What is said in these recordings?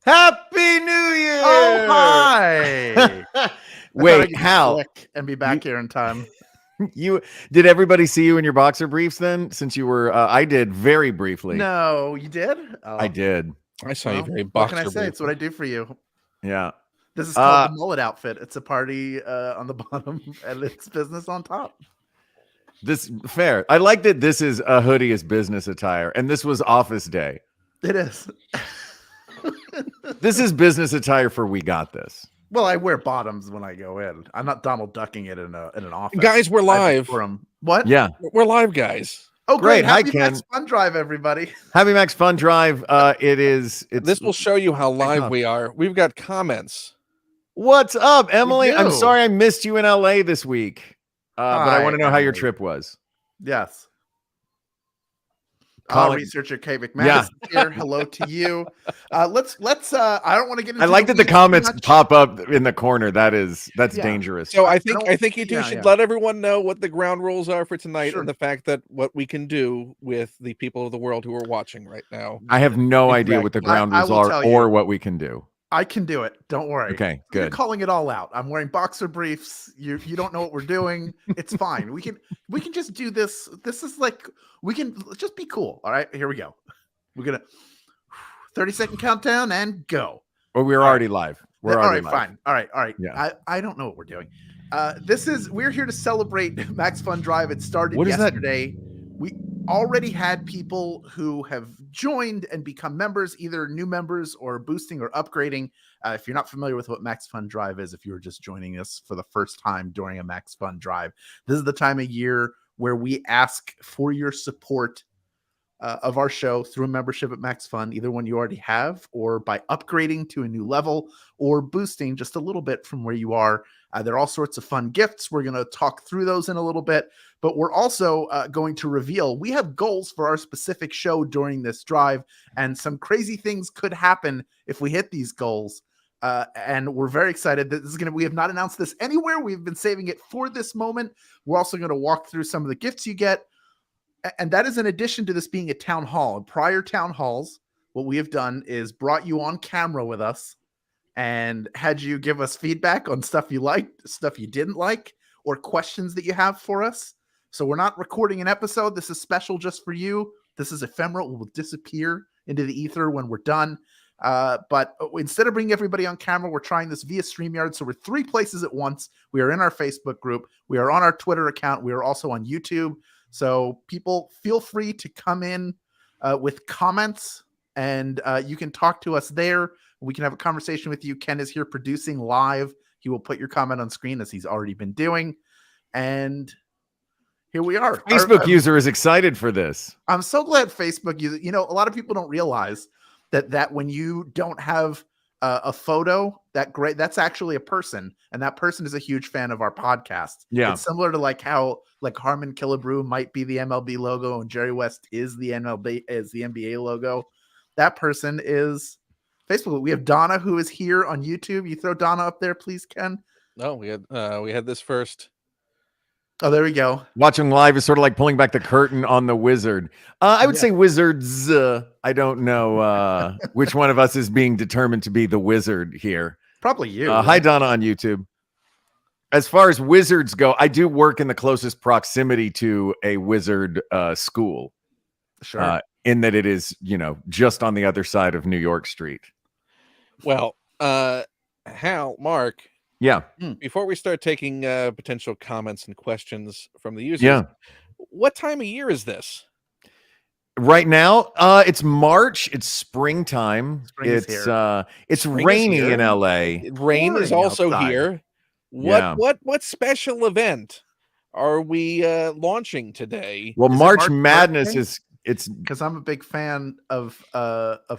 Happy New Year! Oh, hi! Wait, Hal, and be back here in time. you did everybody see you in your boxer briefs then? Since you were, I did very briefly. No, you did? Oh, I did. I saw you very what can I boxer say? It's what I briefly. do for you. Yeah. This is called the mullet outfit. It's a party on the bottom and it's business on top. This fair. I like that this is a hoodie as business attire, and this was office day. It is. This is business attire for We Got This. Well, I wear bottoms when I go in. I'm not Donald ducking it in an office. Guys, we're live. What? Yeah. We're live, guys. Oh, great. Hi, Happy Ken. MaxFunDrive, everybody. Happy MaxFunDrive. This will show you how live we are. We've got comments. What's up, Emily? I'm do. sorry I missed you in LA this week. But I want to know how your Emily. trip was. Yes. Colin- Researcher K. McMahon is here. Hello to you. Let's I don't want to get into I like that the weeds too comments much. pop up in the corner. That's Yeah. dangerous. So I don't- think you two yeah, should yeah. let everyone know what the ground rules are for tonight Sure. and the fact that what we can do with the people of the world who are watching right now. I have no idea what the Exactly. ground I rules will are tell you. or what we can do. I can do it. Don't worry. Okay, You're good. calling it all out. I'm wearing boxer briefs. You don't know what we're doing. It's fine. We can just do this. This is like we can just be cool. All right, here we go. We're gonna 30-second countdown and go. Well, we're already live. We're all already right, live. fine. All right. Yeah. I don't know what we're doing. We're here to celebrate MaxFunDrive. It started What is that? yesterday. We already had people who have joined and become members, either new members or boosting or upgrading. If you're not familiar with what MaxFunDrive is, if you were just joining us for the first time during a MaxFunDrive, this is the time of year where we ask for your support of our show through a membership at MaxFun, either one you already have or by upgrading to a new level or boosting just a little bit from where you are. There are all sorts of fun gifts. We're going to talk through those in a little bit, but we're also going to reveal we have goals for our specific show during this drive, and some crazy things could happen if we hit these goals. And we're very excited that we have not announced this anywhere. We've been saving it for this moment. We're also going to walk through some of the gifts you get. And that is in addition to this being a town hall. In prior town halls, what we have done is brought you on camera with us and had you give us feedback on stuff you liked, stuff you didn't like, or questions that you have for us. So we're not recording an episode. This is special just for you. This is ephemeral. It will disappear into the ether when we're done. But instead of bringing everybody on camera, we're trying this via StreamYard. So we're 3 places at once. We are in our Facebook group. We are on our Twitter account. We are also on YouTube. So people feel free to come in with comments, and you can talk to us there. We can have a conversation with you. Ken is here producing live. He will put your comment on screen as he's already been doing. And here we are. Facebook user is excited for this. I'm so glad Facebook user. You know, a lot of people don't realize that when you don't have a photo, that's actually a person, and that person is a huge fan of our podcast. Yeah. It's similar to like how like Harmon Killebrew might be the MLB logo and Jerry West is the NBA logo. That person is Facebook. We have Donna who is here on YouTube. You throw Donna up there, please, Ken. No, we had this first. Oh, there we go. Watching live is sort of like pulling back the curtain on the wizard. I would say wizards. I don't know which one of us is being determined to be the wizard here. Probably you. Hi, Donna on YouTube. As far as wizards go, I do work in the closest proximity to a wizard school. Sure. In that it is, just on the other side of New York Street. Well, Hal, Mark. Yeah. Before we start taking potential comments and questions from the users, what time of year is this? Right now, it's March. It's springtime. Spring it's rainy in LA. Rain is also outside. here. What special event are we launching today? Well, Is it March Mark's Madness birthday? it's Because I'm a big fan of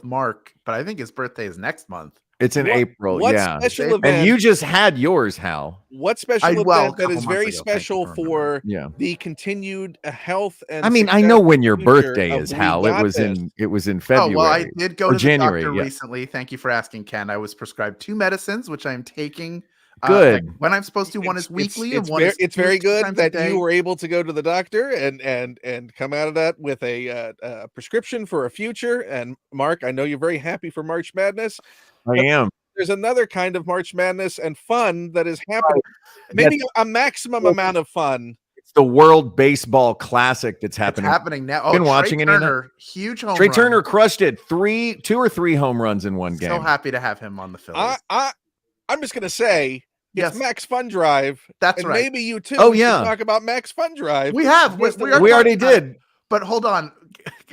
Mark, but I think his birthday is next month. in April. What Yeah. special And event? And you just had yours, Hal. What special a event that couple is months very ago. Thank you special for for Yeah. the continued health and I mean, I success know when your future birthday of is, We Hal. Got It was This? in February. Oh, well, I did go or to January, the doctor yeah. recently. Thank you for asking, Ken. I was prescribed 2 medicines, which I'm taking Good. Like when I'm supposed to. One is weekly, and one it's is very two good times a that day. you were able to go to the doctor and come out of that with a prescription for a future. And Mark, I know you're very happy for March Madness. I am. There's another kind of March Madness and fun that is happening. Maybe a maximum amount of fun. It's the World Baseball Classic that's happening. It's happening now. Oh, Been watching Trey any of that? Turner, huge home Trey run. Turner crushed it. 2 or 3 home runs in one game. So happy to have him on the Phillies. I'm just gonna say Yes. it's MaxFunDrive. That's and right. Maybe you too. Oh, we should yeah. talk about MaxFunDrive. We have. Just We a- We already talking about it. did. But hold on.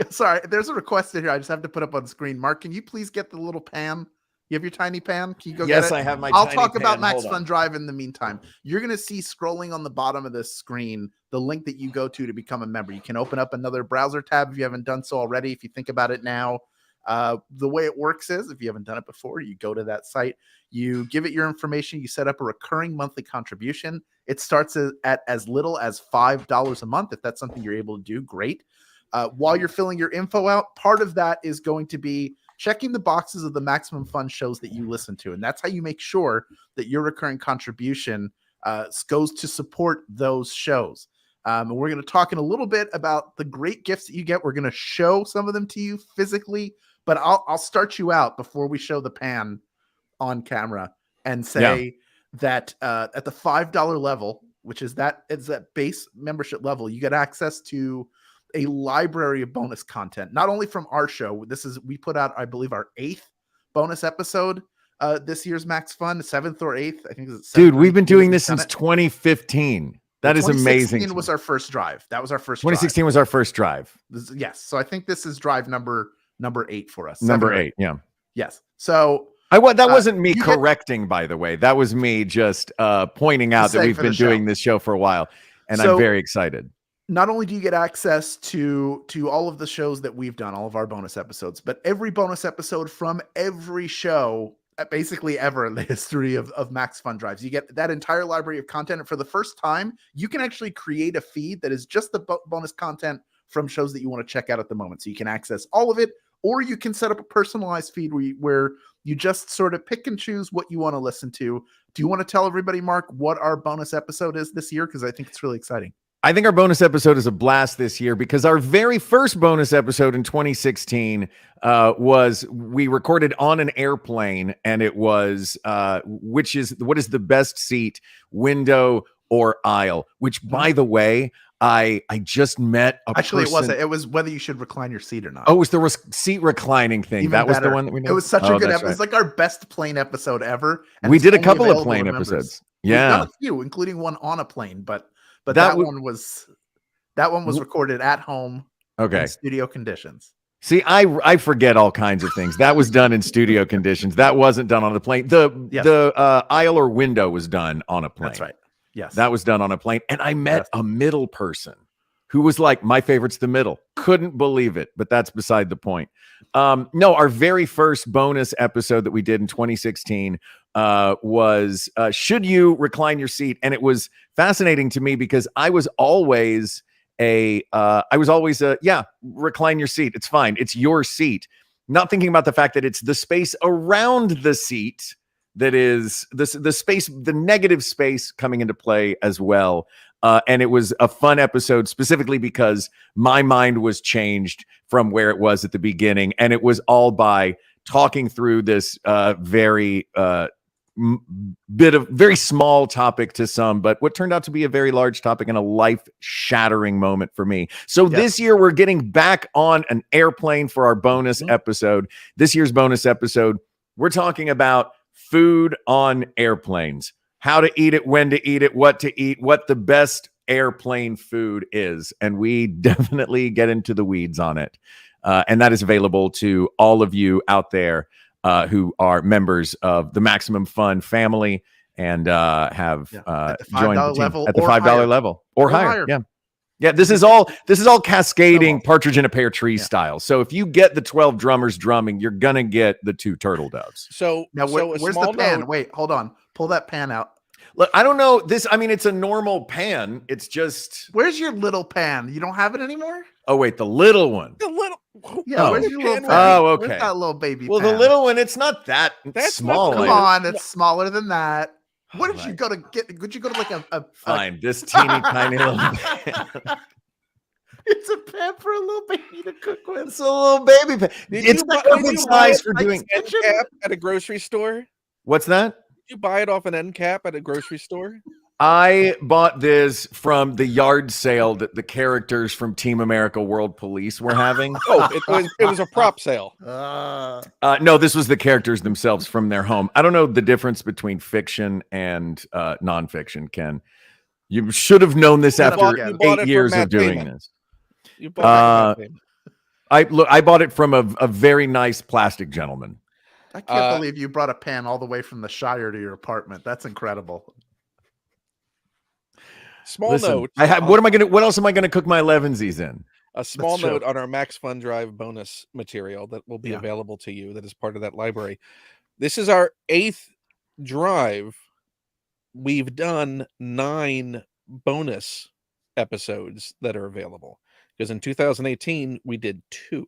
Sorry, there's a request in here. I just have to put up on screen. Mark, can you please get the little pan? You have your tiny pan? Can you go Yes, get it? I have my I'll tiny talk about pan. Hold on. MaxFunDrive in the meantime. You're going to see scrolling on the bottom of this screen the link that you go to become a member. You can open up another browser tab if you haven't done so already. If you think about it now, the way it works is if you haven't done it before, you go to that site, you give it your information, you set up a recurring monthly contribution. It starts at as little as $5 a month. If that's something you're able to do, great. While you're filling your info out, part of that is going to be checking the boxes of the Maximum Fun shows that you listen to. And that's how you make sure that your recurring contribution goes to support those shows. And we're going to talk in a little bit about the great gifts that you get. We're going to show some of them to you physically, but I'll start you out before we show the pan on camera and say that at the $5 level, which is that base membership level, you get access to a library of bonus content, not only from our show. We put out, I believe, our 8th bonus episode this year's Max Fun, 7th or 8th. I think it's Dude, we've been doing this since 2015. That is amazing. 2016 was our first drive. That was our first 2016 was our first drive. Yes. So I think this is drive number 8 for us. Number 8, yeah. Yes. So that wasn't me correcting, by the way. That was me just pointing out that we've been doing this show for a while, and I'm very excited. Not only do you get access to all of the shows that we've done, all of our bonus episodes, but every bonus episode from every show, basically ever in the history of Max Fun Drives. You get that entire library of content. And for the first time, you can actually create a feed that is just the bonus content from shows that you want to check out at the moment. So you can access all of it, or you can set up a personalized feed where you just sort of pick and choose what you want to listen to. Do you want to tell everybody, Mark, what our bonus episode is this year? Because I think it's really exciting. I think our bonus episode is a blast this year because our very first bonus episode in 2016 was we recorded on an airplane, and it was what is the best seat, window or aisle? Which, by the way, I just met a Actually, person. It was whether you should recline your seat or not. Oh, it was the seat reclining thing. Even that was better. the one that we did. It was such a good episode. Right. It's like our best plane episode ever. And We it's did a only couple of available plane to members. episodes. We've Yeah, done a few, including one on a plane, but that one was recorded at home. Okay. In studio conditions. See, I forget all kinds of things. That was done in studio conditions. That wasn't done on a plane. The aisle or window was done on a plane. That's right. Yes. That was done on a plane. And I met a middle person who was like, my favorite's the middle. Couldn't believe it, but that's beside the point. No, our very first bonus episode that we did in 2016 was Should You Recline Your Seat? And it was fascinating to me because I was always recline your seat. It's fine. It's your seat. Not thinking about the fact that it's the space around the seat that is the space, the negative space coming into play as well. And it was a fun episode specifically because my mind was changed from where it was at the beginning. And it was all by talking through this very small topic to some, but what turned out to be a very large topic and a life-shattering moment for me. So this year we're getting back on an airplane for our bonus episode. This year's bonus episode, we're talking about food on airplanes. How to eat it, when to eat it, what to eat, what the best airplane food is. And we definitely get into the weeds on it. And that is available to all of you out there who are members of the Maximum Fun family and have joined the team at the $5 level or higher. Yeah. This is all cascading partridge in a pear tree style. So if you get the 12 drummers drumming, you're gonna get the 2 turtle doves. So now where's the pan? Wait, hold on. Pull that pan out. Look, I don't know this. I mean, it's a normal pan. It's just. Where's your little pan? You don't have it anymore? Oh wait, the little one. The little. Yeah, where's your little pan? Oh, okay. Where's that little baby well, pan? the little one, it's not that small. Come on, it's smaller than that. What did you go to get? Would you go to like a Fine, this teeny tiny little It's a pan for a little baby to cook with. It's a little baby pan. It's the perfect size for doing end cap at a grocery store? What's that? Did you buy it off an end cap at a grocery store? I bought this from the yard sale that the characters from Team America World Police were having. Oh, it was a prop sale. No, this was the characters themselves from their home. I don't know the difference between fiction and nonfiction, Ken. You should have known this after 8 years of doing this. You bought it I bought it from a very nice plastic gentleman. I can't believe you brought a pan all the way from the Shire to your apartment. That's incredible. Small note. What else am I gonna cook my 11sies in? A small note on our MaxFunDrive bonus material that will be available to you that is part of that library. This is our 8th drive. We've done 9 bonus episodes that are available. Because in 2018, we did 2.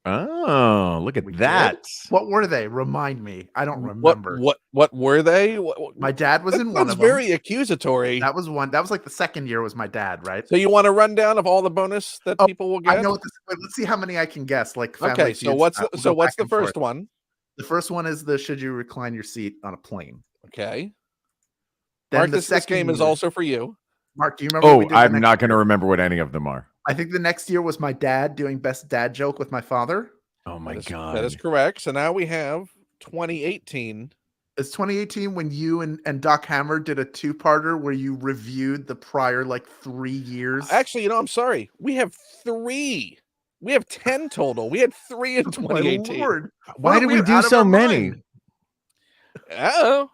Oh, look at that. What were they? Remind me. I don't remember. What were they? My dad was in one of them. Very accusatory. That was one. That was like the second year was my dad, right? So you want a rundown of all the bonus that people will get? I know what this. Wait, let's see how many I can guess. Like okay, so what's the first one? The first one is the should you recline your seat on a plane. Okay. Then Mark, the this game is also for you. Mark, do you remember? Oh, I'm not going to remember what any of them are. I think the next year was my dad doing best dad joke with my father. Oh my God. That is correct. So now we have 2018. It's 2018 when you and Doc Hammer did a 2-parter where you reviewed the prior like 3 years. Actually, sorry. We have 3. We have 10 total. We had 3 in 2018. Lord. Why did we do so many? Oh.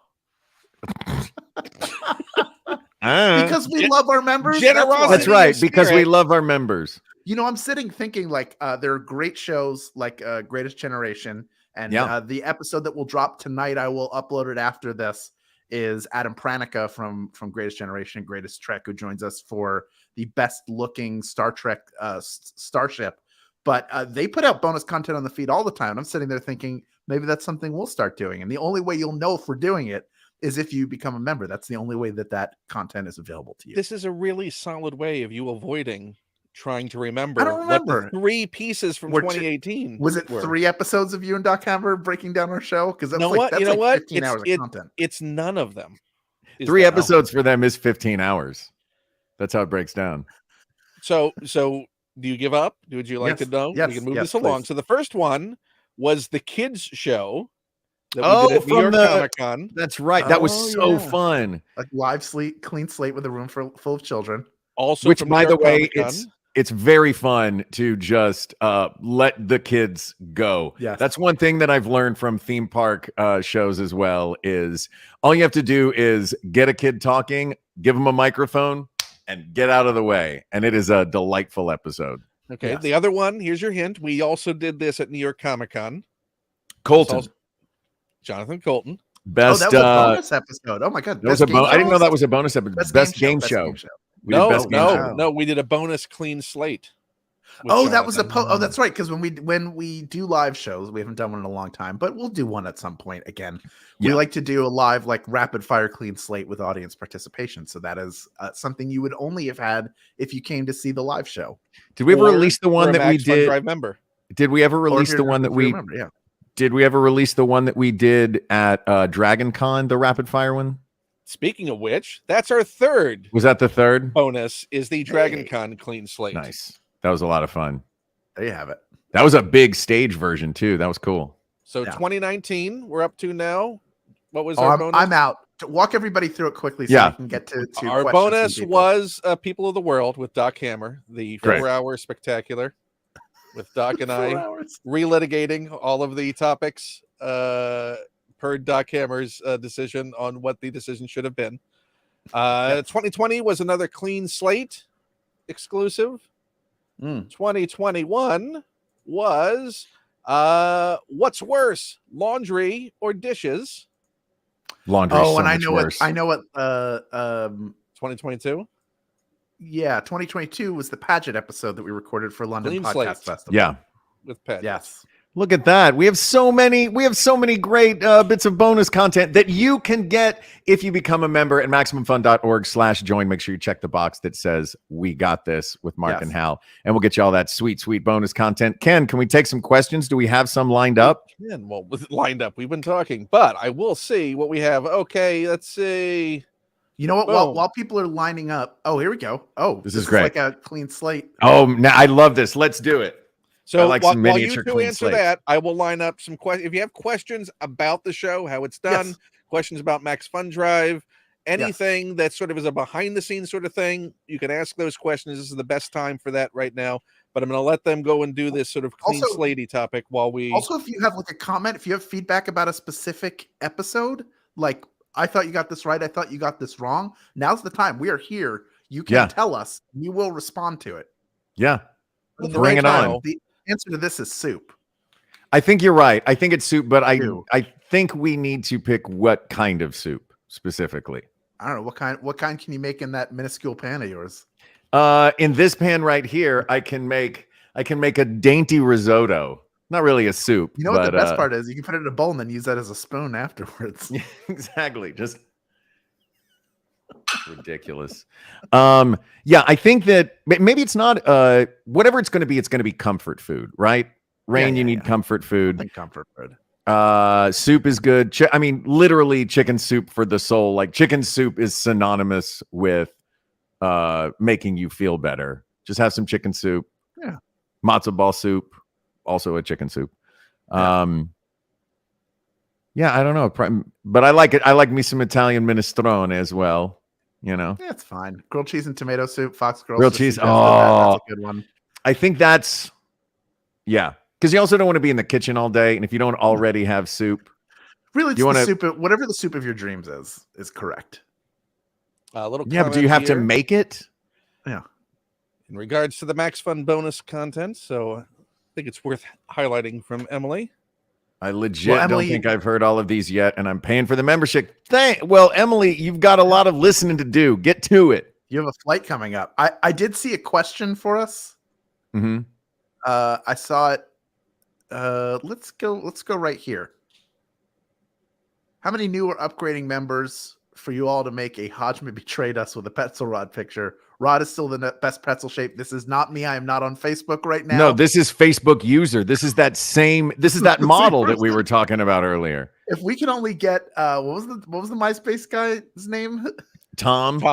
Because we love our members. Generosity. That's right. Because we love our members. I'm sitting thinking like there are great shows like Greatest Generation, and the episode that will drop tonight, I will upload it after this, is Adam Pranica from Greatest Generation and Greatest Trek, who joins us for the best looking Star Trek starship. But they put out bonus content on the feed all the time. I'm sitting there thinking maybe that's something we'll start doing. And the only way you'll know if we're doing it is if you become a member. That's the only way that content is available to you. This is a really solid way of you avoiding trying to remember. I don't remember. What the 3 pieces from 2018 was it 3 episodes of you and Doc Hammer breaking down our show? Because that's what? That's you know what? 15 hours of content. It's none of them. 3 episodes for them is 15 hours. That's how it breaks down. So do you give up? Would you like to know? Yes, we can move this please. along. So the first one was the kids show that we did at New York Comic Con. That's right. That was so fun. Like live clean slate with a room full of children. Also, which by the way, it's very fun to just let the kids go. Yes. That's one thing that I've learned from theme park shows as well, is all you have to do is get a kid talking, give them a microphone, and get out of the way. And it is a delightful episode. Okay. Yes. The other one, here's your hint. We also did this at New York Comic Con. Colton. Jonathan Colton. That was a bonus episode. Oh my God. I didn't know that was a bonus episode. Best game show. No, we did a bonus clean slate. That was that's right. Because when we do live shows, we haven't done one in a long time, but we'll do one at some point again. We like to do a live, like rapid fire clean slate with audience participation. So that is something you would only have had if you came to see the live show. Did we ever release the one that we did? Drive member. Did we ever release the one that we? Did we ever release the one that we did at Dragon Con, the rapid fire one? Speaking of which, that's our third. Was that the third? Bonus is the Dragon Con clean slate. Nice. That was a lot of fun. There you have it. That was a big stage version too. That was cool. So 2019, we're up to now. What was our bonus? I'm out. Walk everybody through it quickly so we can get to our bonus was People of the World with Doc Hammer, the 4-hour spectacular with Doc and I relitigating all of the topics per Doc Hammer's decision on what the decision should have been. 2020 was another clean slate exclusive. 2021 was what's worse, laundry or dishes? Laundry. And I know what 2022. Yeah, 2022 was the pageant episode that we recorded for London Clean Podcast slate. Festival. Yeah, with pageants. Yes. Look at that. We have so many great bits of bonus content that you can get if you become a member at MaximumFun.org/join. Make sure you check the box that says "We got this" with Mark and Hal, and we'll get you all that sweet bonus content. Ken, can we take some questions? Do we have some lined up? Well, lined up. We've been talking, but I will see what we have. Okay, let's see. You know what? While people are lining up, here we go. Oh, this is great. Like a clean slate. Oh, now I love this. Let's do it. So while you two answer that, I will line up some questions. If you have questions about the show, how it's done, questions about MaxFunDrive, anything that sort of is a behind-the-scenes sort of thing, you can ask those questions. This is the best time for that right now. But I'm going to let them go and do this sort of clean slatey topic while we... Also, if you have like a comment, if you have feedback about a specific episode, like, I thought you got this right, I thought you got this wrong, now's the time. We are here. You can tell us. We will respond to it. Yeah. Bring it on. The answer to this is soup. I think you're right. I think it's soup, but I think we need to pick what kind of soup specifically. I don't know what kind can you make in that minuscule pan of yours? In this pan right here, I can make a dainty risotto. Not really a soup. You know what the best part is? You can put it in a bowl and then use that as a spoon afterwards. Exactly. Just ridiculous. I think that maybe it's not whatever it's going to be comfort food, right? Rain, you need comfort food. I think comfort food. Soup is good. I mean, literally chicken soup for the soul. Like chicken soup is synonymous with making you feel better. Just have some chicken soup. Yeah. Matzo ball soup, also a chicken soup. I don't know, but I like it. I like me some Italian minestrone as well. You know, yeah, it's fine. Grilled cheese and tomato soup, Fox grilled cheese. That's a good one. I think that's because you also don't want to be in the kitchen all day, and if you don't already have soup, really, it's soup. Whatever the soup of your dreams is correct. Little but do you have to make it? Yeah. In regards to the Max Fun bonus content, so I think it's worth highlighting from Emily. I legit don't think I've heard all of these yet, and I'm paying for the membership. Well, Emily, you've got a lot of listening to do. Get to it. You have a flight coming up. I did see a question for us. Mm-hmm. I saw it. Let's go right here. How many new or upgrading members for you all to make a Hodgman betrayed us with a pretzel rod picture? Rod is still the best pretzel shape. This is not me. I am not on Facebook right now. No, this is Facebook user. This is that model that we were talking about earlier. If we can only get what was the MySpace guy's name? Tom. If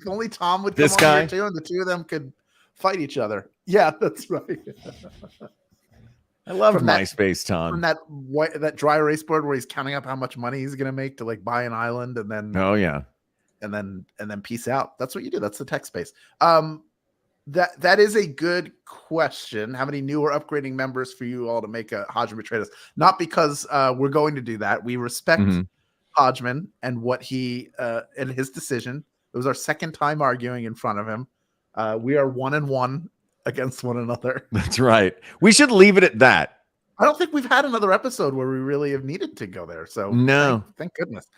only Tom would come on here too, and the two of them could fight each other. Yeah, that's right. I love MySpace Tom. From that dry erase board where he's counting up how much money he's gonna make to like buy an island and then and then peace out. That's what you do. That's the tech space. That is a good question. How many new or upgrading members for you all to make a Hodgman betrayed us? Not because we're going to do that. We respect Hodgman and what he and his decision. It was our second time arguing in front of him. We are 1-1 against one another. That's right. We should leave it at that. I don't think we've had another episode where we really have needed to go there. So no, thank goodness.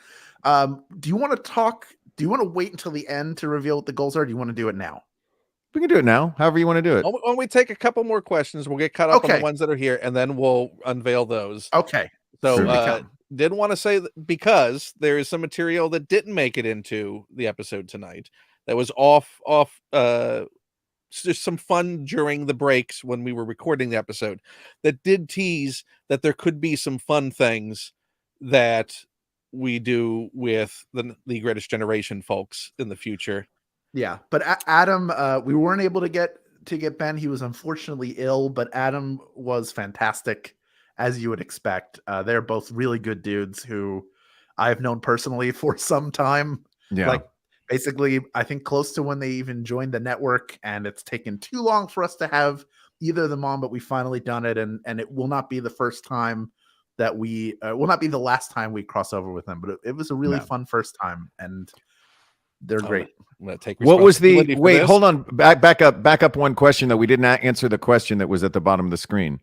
Do you want to talk? Do you want to wait until the end to reveal what the goals are? Or do you want to do it now? We can do it now. However you want to do it. When we take a couple more questions, we'll get caught up on the ones that are here, and then we'll unveil those. Okay. So did want to say that because there is some material that didn't make it into the episode tonight that was off just some fun during the breaks when we were recording the episode that did tease that there could be some fun things that we do with the Greatest Generation folks in the future. Yeah, but Adam, we weren't able to get Ben. He was unfortunately ill, but Adam was fantastic, as you would expect. They're both really good dudes who I've known personally for some time. Yeah. Like basically, I think close to when they even joined the network, and it's taken too long for us to have either of them on, but we finally done it, and it will not be the first time that we will not be the last time we cross over with them, but it was a really fun first time, and they're great. I'm gonna take what was the wait? Hold on, back up one question though. We didn't answer the question that was at the bottom of the screen.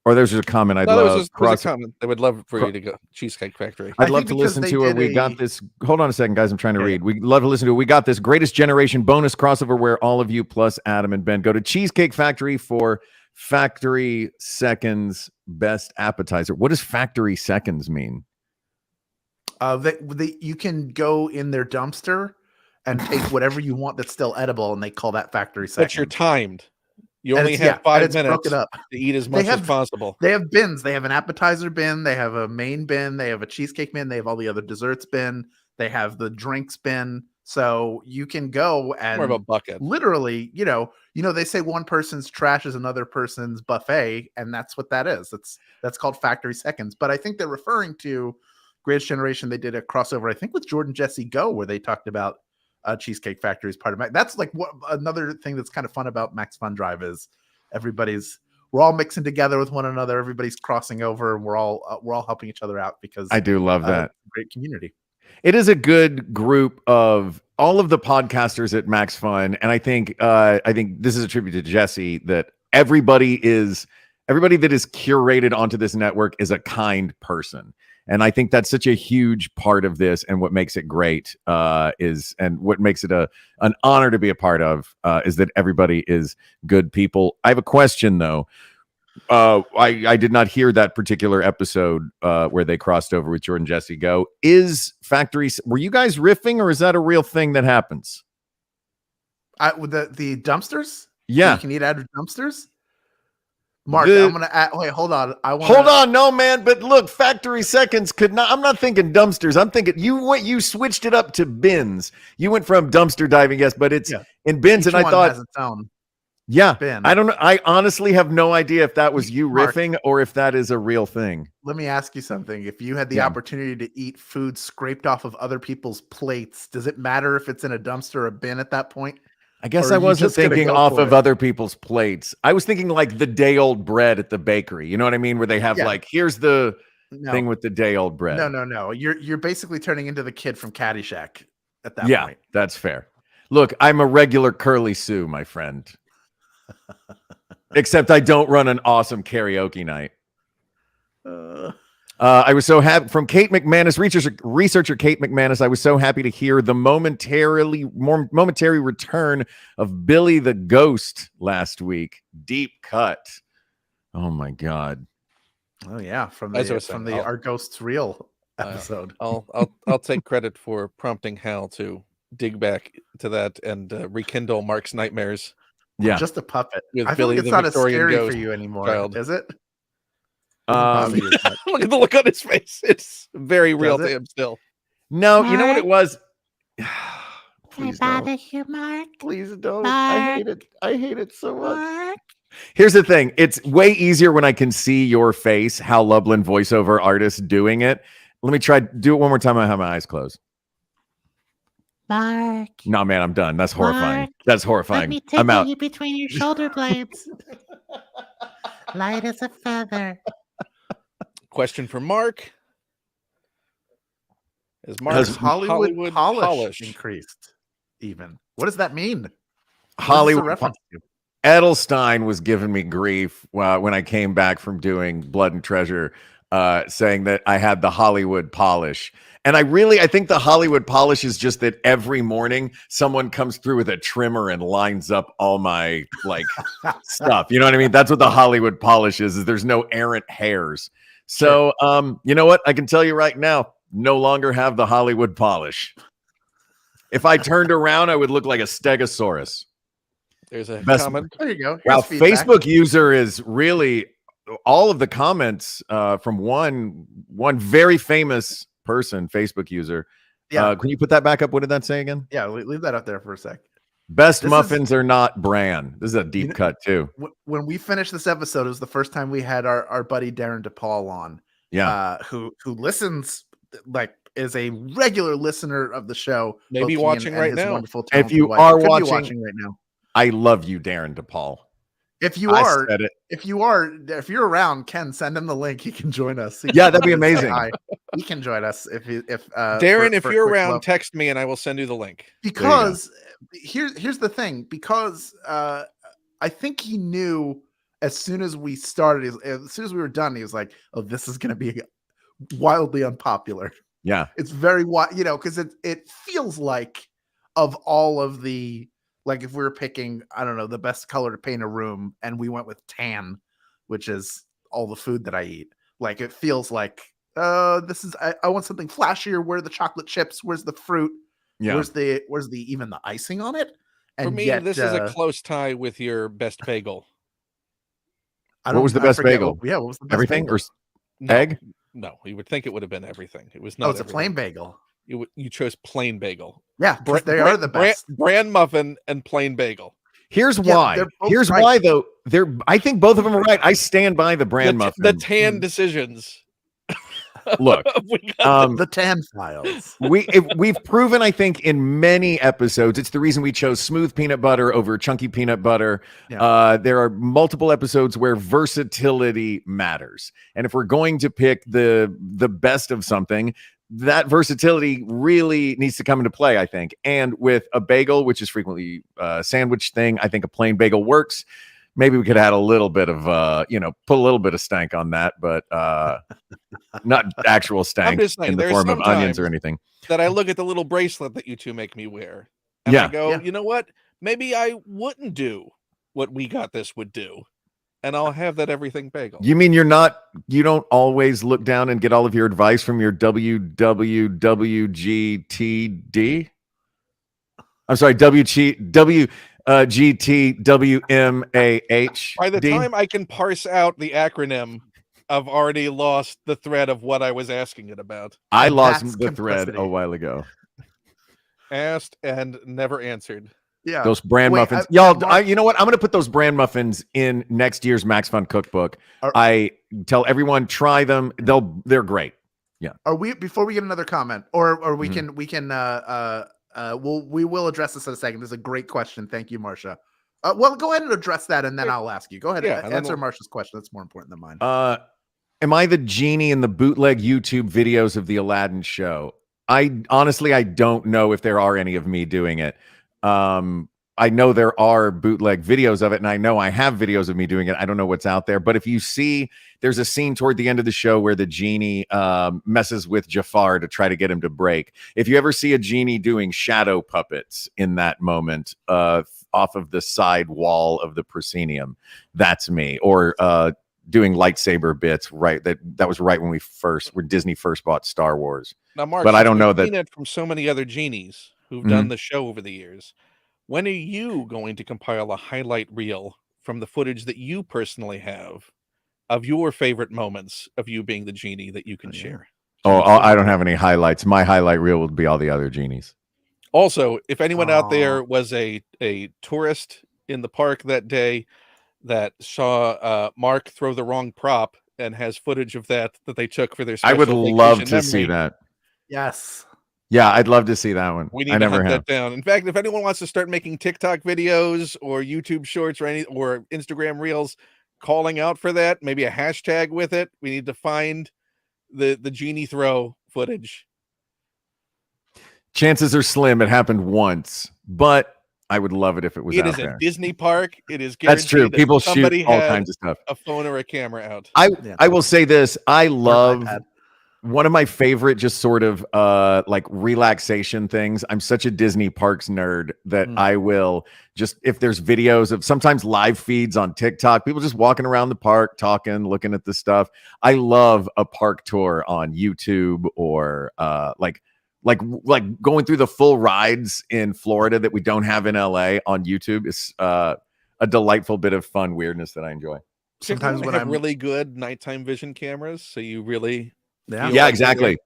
Or there's a comment I'd love. There's a comment. I would love for you to go. Cheesecake Factory. I'd love to listen to it. We got this. Hold on a second, guys. I'm trying to read. We'd love to listen to it. We got this Greatest Generation bonus crossover where all of you plus Adam and Ben go to Cheesecake Factory for Factory Seconds best appetizer. What does Factory Seconds mean? You can go in their dumpster and take whatever you want that's still edible, and they call that Factory Seconds. But you're timed. You only have 5 minutes to eat as much as possible. They have bins. They have an appetizer bin. They have a main bin. They have a cheesecake bin. They have all the other desserts bin. They have the drinks bin. So you can go and more of a bucket. Literally, they say one person's trash is another person's buffet, and that's what that is. That's called Factory Seconds. But I think they're referring to Greatest Generation. They did a crossover, I think, with Jordan Jesse Go, where they talked about Cheesecake Factory is part of Max. That's like another thing that's kind of fun about MaxFunDrive is we're all mixing together with one another. Everybody's crossing over, and we're all helping each other out because I do love that. Great community. It is a good group of all of the podcasters at MaxFun, and I think this is a tribute to Jesse that everybody that is curated onto this network is a kind person. And I think that's such a huge part of this, and what makes it great and what makes it an honor to be a part of is that everybody is good people. I have a question though. I did not hear that particular episode where they crossed over with Jordan Jesse Go. Were you guys riffing, or is that a real thing that happens? With the dumpsters? Yeah, you can eat out of dumpsters. Mark, I'm gonna add. Wait, hold on. Hold on, no man. But look, Factory Seconds could not. I'm not thinking dumpsters. I'm thinking you switched it up to bins. You went from dumpster diving, yes, but it's in bins. Each and I thought, has its own bin. I don't know. I honestly have no idea if that was you riffing or if that is a real thing. Let me ask you something. If you had the opportunity to eat food scraped off of other people's plates, does it matter if it's in a dumpster or a bin at that point? I guess I wasn't thinking off of other people's plates. I was thinking like the day old bread at the bakery. You know what I mean? Where they have like, here's the thing with the day old bread. No. You're basically turning into the kid from Caddyshack at that point. Yeah, that's fair. Look, I'm a regular Curly Sue, my friend. Except I don't run an awesome karaoke night. I was so happy from Kate McManus, researcher Kate McManus. I was so happy to hear the momentary return of Billy the Ghost last week. Deep cut. Oh my God. Oh yeah, from the Our Ghosts Real episode. I'll take credit for prompting Hal to dig back to that and rekindle Mark's nightmares. Yeah, just a puppet. I feel like it's not as scary for you anymore, is it? Look at the look on his face. It's very real to him still. No, Mark? You know what it was? Please don't. You, Mark? Please don't. Mark? I hate it so much. Mark? Here's the thing. It's way easier when I can see your face, Hal Lublin, voiceover artist, doing it. Let me do it one more time. I have my eyes closed. Mark. No, man, I'm done. That's horrifying. Mark, that's horrifying. Let me tickle you between your shoulder blades. Light as a feather. Question for Mark. Has Hollywood polish increased even? What does that mean? Hollywood Edelstein was giving me grief when I came back from doing Blood and Treasure, saying that I had the Hollywood polish. And I think the Hollywood polish is just that every morning someone comes through with a trimmer and lines up all my stuff. You know what I mean? That's what the Hollywood polish is there's no errant hairs. So, you know what? I can tell you right now, no longer have the Hollywood polish. If I turned around, I would look like a stegosaurus. There's a comment. There you go. Wow, Facebook user is really all of the comments from one very famous person, Facebook user. Yeah. Can you put that back up? What did that say again? Yeah, leave that up there for a sec. Best muffins are not bran. This is a deep cut too. When we finished this episode, it was the first time we had our buddy Darren DePaul on. Yeah. Who listens, is a regular listener of the show. Maybe watching right now. If you are watching right now, I love you, Darren DePaul. If you're around, Ken, send him the link. He can join us. Yeah, that'd be amazing. He can join us if Darren, if you're around, text me and I will send you the link. Because here's the thing. Because I think he knew as soon as we started, as soon as we were done, he was like, "Oh, this is going to be wildly unpopular." Yeah, it's very because it feels like of all of the Like if we were picking, I don't know, the best color to paint a room, and we went with tan, which is all the food that I eat. Like it feels like, this is I want something flashier. Where are the chocolate chips? Where's the fruit? Yeah. Where's the even the icing on it? And For me, yet, this is a close tie with your best bagel. What was the best bagel? What was the best Everything bagel? or egg? No, you would think it would have been everything. It was not. It's a plain bagel. You chose plain bagel. Yeah, they are the best. Bran muffin and plain bagel. Here's why. Here's why, though. I think both of them are right. I stand by the bran muffin. The tan decisions. Look, the tan files. We've proven, I think, in many episodes, it's the reason we chose smooth peanut butter over chunky peanut butter. Yeah. There are multiple episodes where versatility matters, and if we're going to pick the best of something, that versatility really needs to come into play, I think. And with a bagel, which is frequently a sandwich thing, I think a plain bagel works. Maybe we could add a little bit of, put a little bit of stank on that, but not actual stank in the form of onions or anything. That I look at the little bracelet that you two make me wear, and I go, you know what? Maybe I wouldn't do what We Got This would do, and I'll have that everything bagel. You mean you don't always look down and get all of your advice from your WWWGTD? I'm sorry, GTWMAH. By the time I can parse out the acronym, I've already lost the thread of what I was asking it about. I lost the thread a while ago. Asked and never answered. Yeah, those bran muffins, y'all. You know what? I'm going to put those bran muffins in next year's Max Fun cookbook. I tell everyone, try them. They're great. Yeah. Are we, before we get another comment, or we can we will address this in a second. This is a great question. Thank you, Marcia. Well, go ahead and address that, and then I'll ask you. Go ahead and answer Marcia's question. That's more important than mine. Am I the genie in the bootleg YouTube videos of the Aladdin show? I don't know if there are any of me doing it. I know there are bootleg videos of it, and I know I have videos of me doing it. I don't know what's out there, but if you see, there's a scene toward the end of the show where the genie messes with Jafar to try to get him to break. If you ever see a genie doing shadow puppets in that moment off of the side wall of the proscenium, that's me. Or doing lightsaber bits, right? That was right when Disney first bought Star Wars. Now, Mark, but I don't know that it from so many other genies who've done the show over the years. When are you going to compile a highlight reel from the footage that you personally have of your favorite moments of you being the genie that you can share? I don't have any highlights. My highlight reel would be all the other genies. Also, if anyone out there was a tourist in the park that day that saw Mark throw the wrong prop and has footage of that they took for their special I would love to see that. Yes. Yeah, I'd love to see that one. We need to hunt that down. In fact, if anyone wants to start making TikTok videos or YouTube shorts or Instagram reels calling out for that, maybe a hashtag with it, we need to find the genie throw footage. Chances are slim it happened once, but I would love it if it was out there. It is a Disney park. It is that's true. People shoot all kinds of stuff. A phone or a camera out. I will say this. I love one of my favorite just sort of like relaxation things. I'm such a Disney parks nerd that I will just, if there's videos of sometimes live feeds on TikTok, people just walking around the park, talking, looking at the stuff. I love a park tour on YouTube or like going through the full rides in Florida that we don't have in LA on YouTube is a delightful bit of fun weirdness that I enjoy. Sometimes when I'm really good nighttime vision cameras, so you really exactly.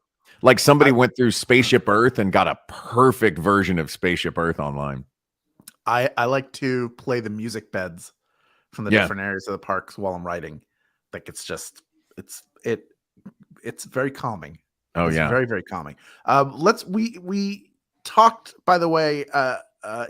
Like somebody went through Spaceship Earth and got a perfect version of Spaceship Earth online. I like to play the music beds from the different areas of the parks while I'm riding. Like it's very calming. It's very, very calming. We talked, by the way,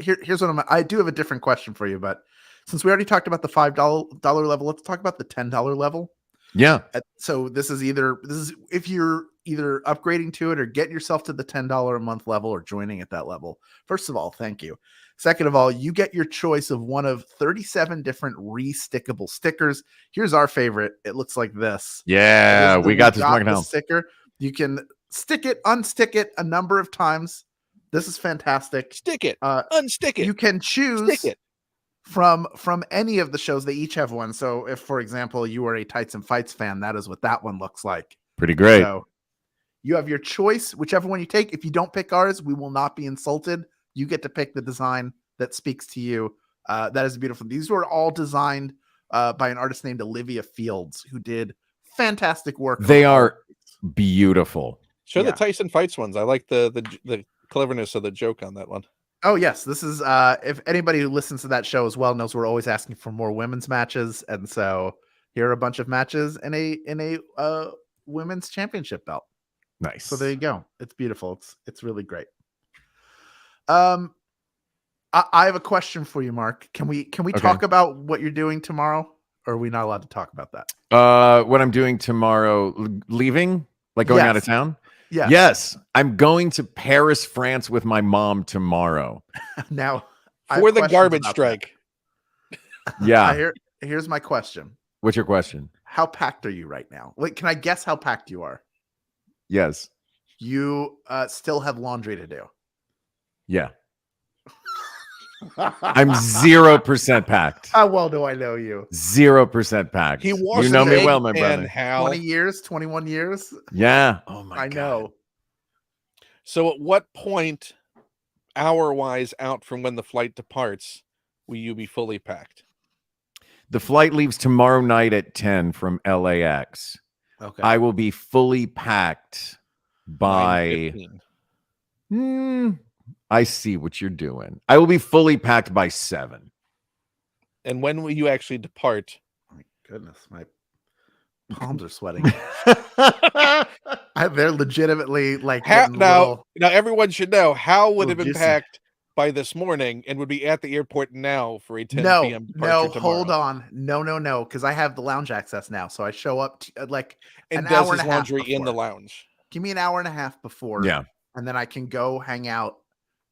here's what I do have a different question for you, but since we already talked about the $5 level, let's talk about the $10 level. Yeah. So this is if you're either upgrading to it or getting yourself to the $10 a month level or joining at that level. First of all, thank you. Second of all, you get your choice of one of 37 different re-stickable stickers. Here's our favorite. It looks like this. Yeah, we got this sticker. You can stick it, unstick it a number of times This is fantastic. Stick it. Unstick it. You can choose Stick it. from any of the shows. They each have one. So if, for example, you are a Tights and Fights fan, that is what that one looks like. Pretty great. So you have your choice, whichever one you take. If you don't pick ours, we will not be insulted. You get to pick the design that speaks to you. That is beautiful. These were all designed by an artist named Olivia Fields, who did fantastic work. They are beautiful. Show the Tyson Fights ones. I like the cleverness of the joke on that one. Oh yes, this is if anybody who listens to that show as well knows, we're always asking for more women's matches, and so here are a bunch of matches in a women's championship belt. Nice. So there you go. It's beautiful. It's really great. I have a question for you, Mark. Can we talk about what you're doing tomorrow, or are we not allowed to talk about that? What I'm doing tomorrow, leaving, like going out of town. Yeah. Yes, I'm going to Paris, France with my mom tomorrow. Now, for the garbage strike. Yeah. Here's my question. What's your question? How packed are you right now? Wait, can I guess how packed you are? Yes. You still have laundry to do. Yeah. I'm 0% packed. How well do I know you? 0% packed. He was you know me well, my brother. 20 years, 21 years. Yeah. Oh my God. I know. So at what point, hour-wise out from when the flight departs, will you be fully packed? The flight leaves tomorrow night at 10 from LAX. Okay. I will be fully packed by 9:15. I see what you're doing. I will be fully packed by 7. And when will you actually depart? My goodness, my palms are sweating. They're legitimately like now everyone should know how would have been juicy. packed by this morning and would be at the airport now for a 10 p.m. departure No, tomorrow. hold on. No, because I have the lounge access now. So I show up like and an does hour his and a half laundry in the before. lounge. Give me an hour and a half before. Yeah. And then I can go hang out.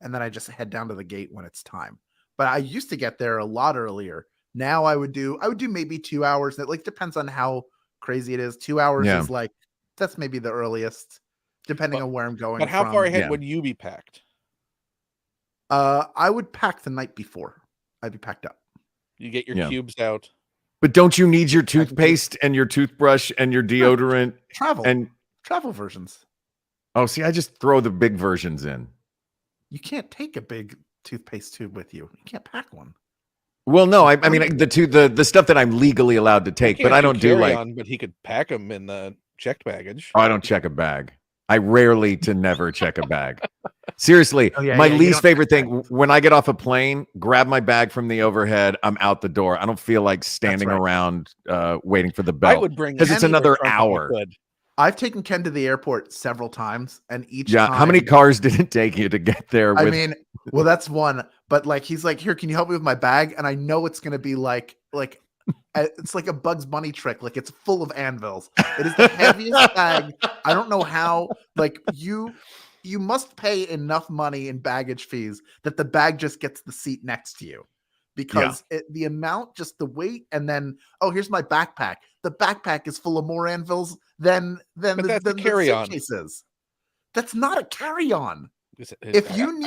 And then I just head down to the gate when it's time. But I used to get there a lot earlier. Now I would do maybe 2 hours. That like depends on how crazy it is. 2 hours is like that's maybe the earliest, depending on where I'm going. But how far ahead would you be packed? I would pack the night before. I'd be packed up. You get your cubes out. But don't you need your toothpaste and your toothbrush and your deodorant? Travel versions. Oh, see, I just throw the big versions in. You can't take a big toothpaste tube with you. You can't pack one. Well, no, I mean the stuff that I'm legally allowed to take, but I don't do like. But he could pack them in the checked baggage. Oh, I don't check a bag. I rarely to never check a bag. Seriously, my least favorite thing when I get off a plane, grab my bag from the overhead. I'm out the door. I don't feel like standing around waiting for the bell. I would bring because it's another hour. I've taken Ken to the airport several times, and each time. How many cars did it take you to get there? I mean, well, that's one. But like, he's like, "Here, can you help me with my bag?" And I know it's gonna be like it's like a Bugs Bunny trick. Like it's full of anvils. It is the heaviest bag. I don't know how. Like you must pay enough money in baggage fees that the bag just gets the seat next to you. Because the amount, just the weight, and then here's my backpack. The backpack is full of more anvils than the carry-on suitcases. That's not a carry-on. If you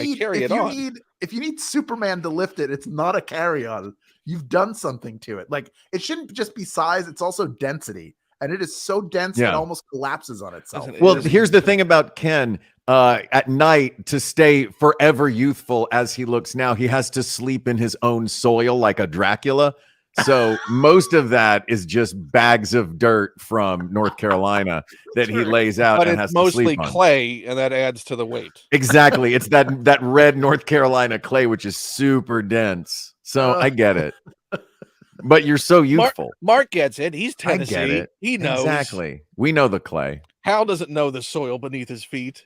need Superman to lift it, it's not a carry-on. You've done something to it. Like it shouldn't just be size; it's also density, and it is so dense it almost collapses on itself. Well, here's the thing about Ken. At night, to stay forever youthful as he looks now, he has to sleep in his own soil like a Dracula. So most of that is just bags of dirt from North Carolina that he lays out and has to sleep on. But it's mostly clay, and that adds to the weight. Exactly. It's that red North Carolina clay, which is super dense. So I get it. But you're so youthful. Mark gets it. He's Tennessee. I get it. He knows. Exactly. We know the clay. Hal doesn't know the soil beneath his feet.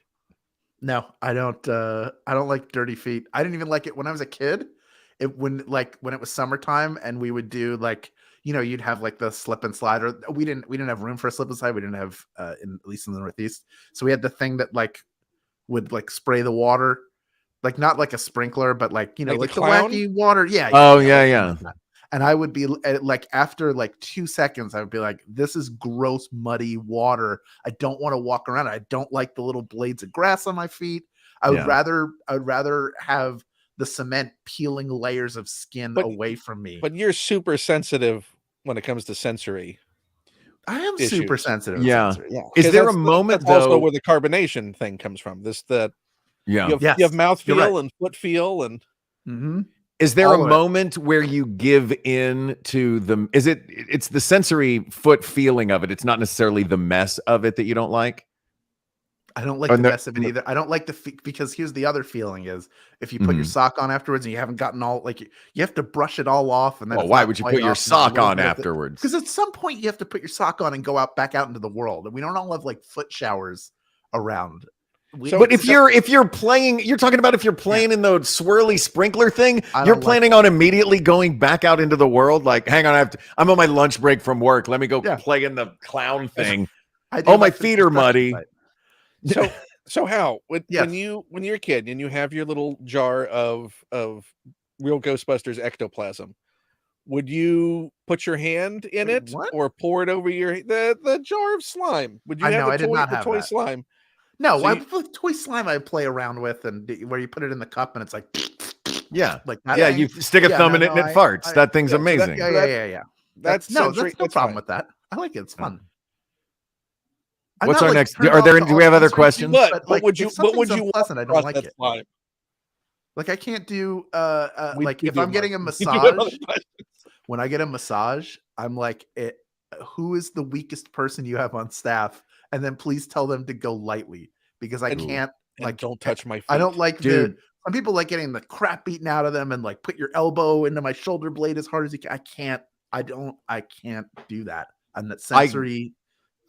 No, I don't like dirty feet. I didn't even like it when I was a kid. When it was summertime and we would do like, you'd have like the slip and slide, or we didn't have room for a slip and slide. We didn't have at least in the Northeast. So we had the thing that like would like spray the water, like not like a sprinkler, but like, like the wacky water. Yeah. Oh yeah. And I would be like, after like 2 seconds, I would be like, this is gross, muddy water. I don't want to walk around. I don't like the little blades of grass on my feet. I would rather have the cement peeling layers of skin away from me. But you're super sensitive when it comes to sensory. I am issues. super sensitive. Yeah. Sensory. Yeah. Is there a moment that's though also where the carbonation thing comes from? You have mouth feel and foot feel and Is there a moment where you give in to the it's the sensory foot feeling of it? It's not necessarily the mess of it that you don't like? I don't like the mess of it either. I don't like because here's the other feeling is if you put your sock on afterwards and you haven't gotten all you have to brush it all off and then why would you put your sock on afterwards? Because at some point you have to put your sock on and go back out into the world, and we don't all have like foot showers around. But if you're playing, you're talking about if you're playing in the swirly sprinkler thing, you're planning on immediately going back out into the world. Like, hang on, I'm on my lunch break from work. Let me go play in the clown thing. Oh, my feet are muddy. So Hal, when you're a kid and you have your little jar of real Ghostbusters ectoplasm, would you put your hand in it or pour it over the jar of slime? Would you have the toy slime? No, toy slime I play around with, and where you put it in the cup and it's like like that. Yeah, you stick a thumb in it and it farts. That thing's amazing. Yeah. That's no problem with that. I like it. It's fun. What's our next? Do we have other questions? But what would you unpleasant, I don't like it. Slime? Like I can't do like if I'm getting a massage. When I get a massage, I'm like, who is the weakest person you have on staff? And then please tell them to go lightly because I can't don't touch my feet. I don't like some people like getting the crap beaten out of them and like put your elbow into my shoulder blade as hard as you can. I can't do that. I'm that sensory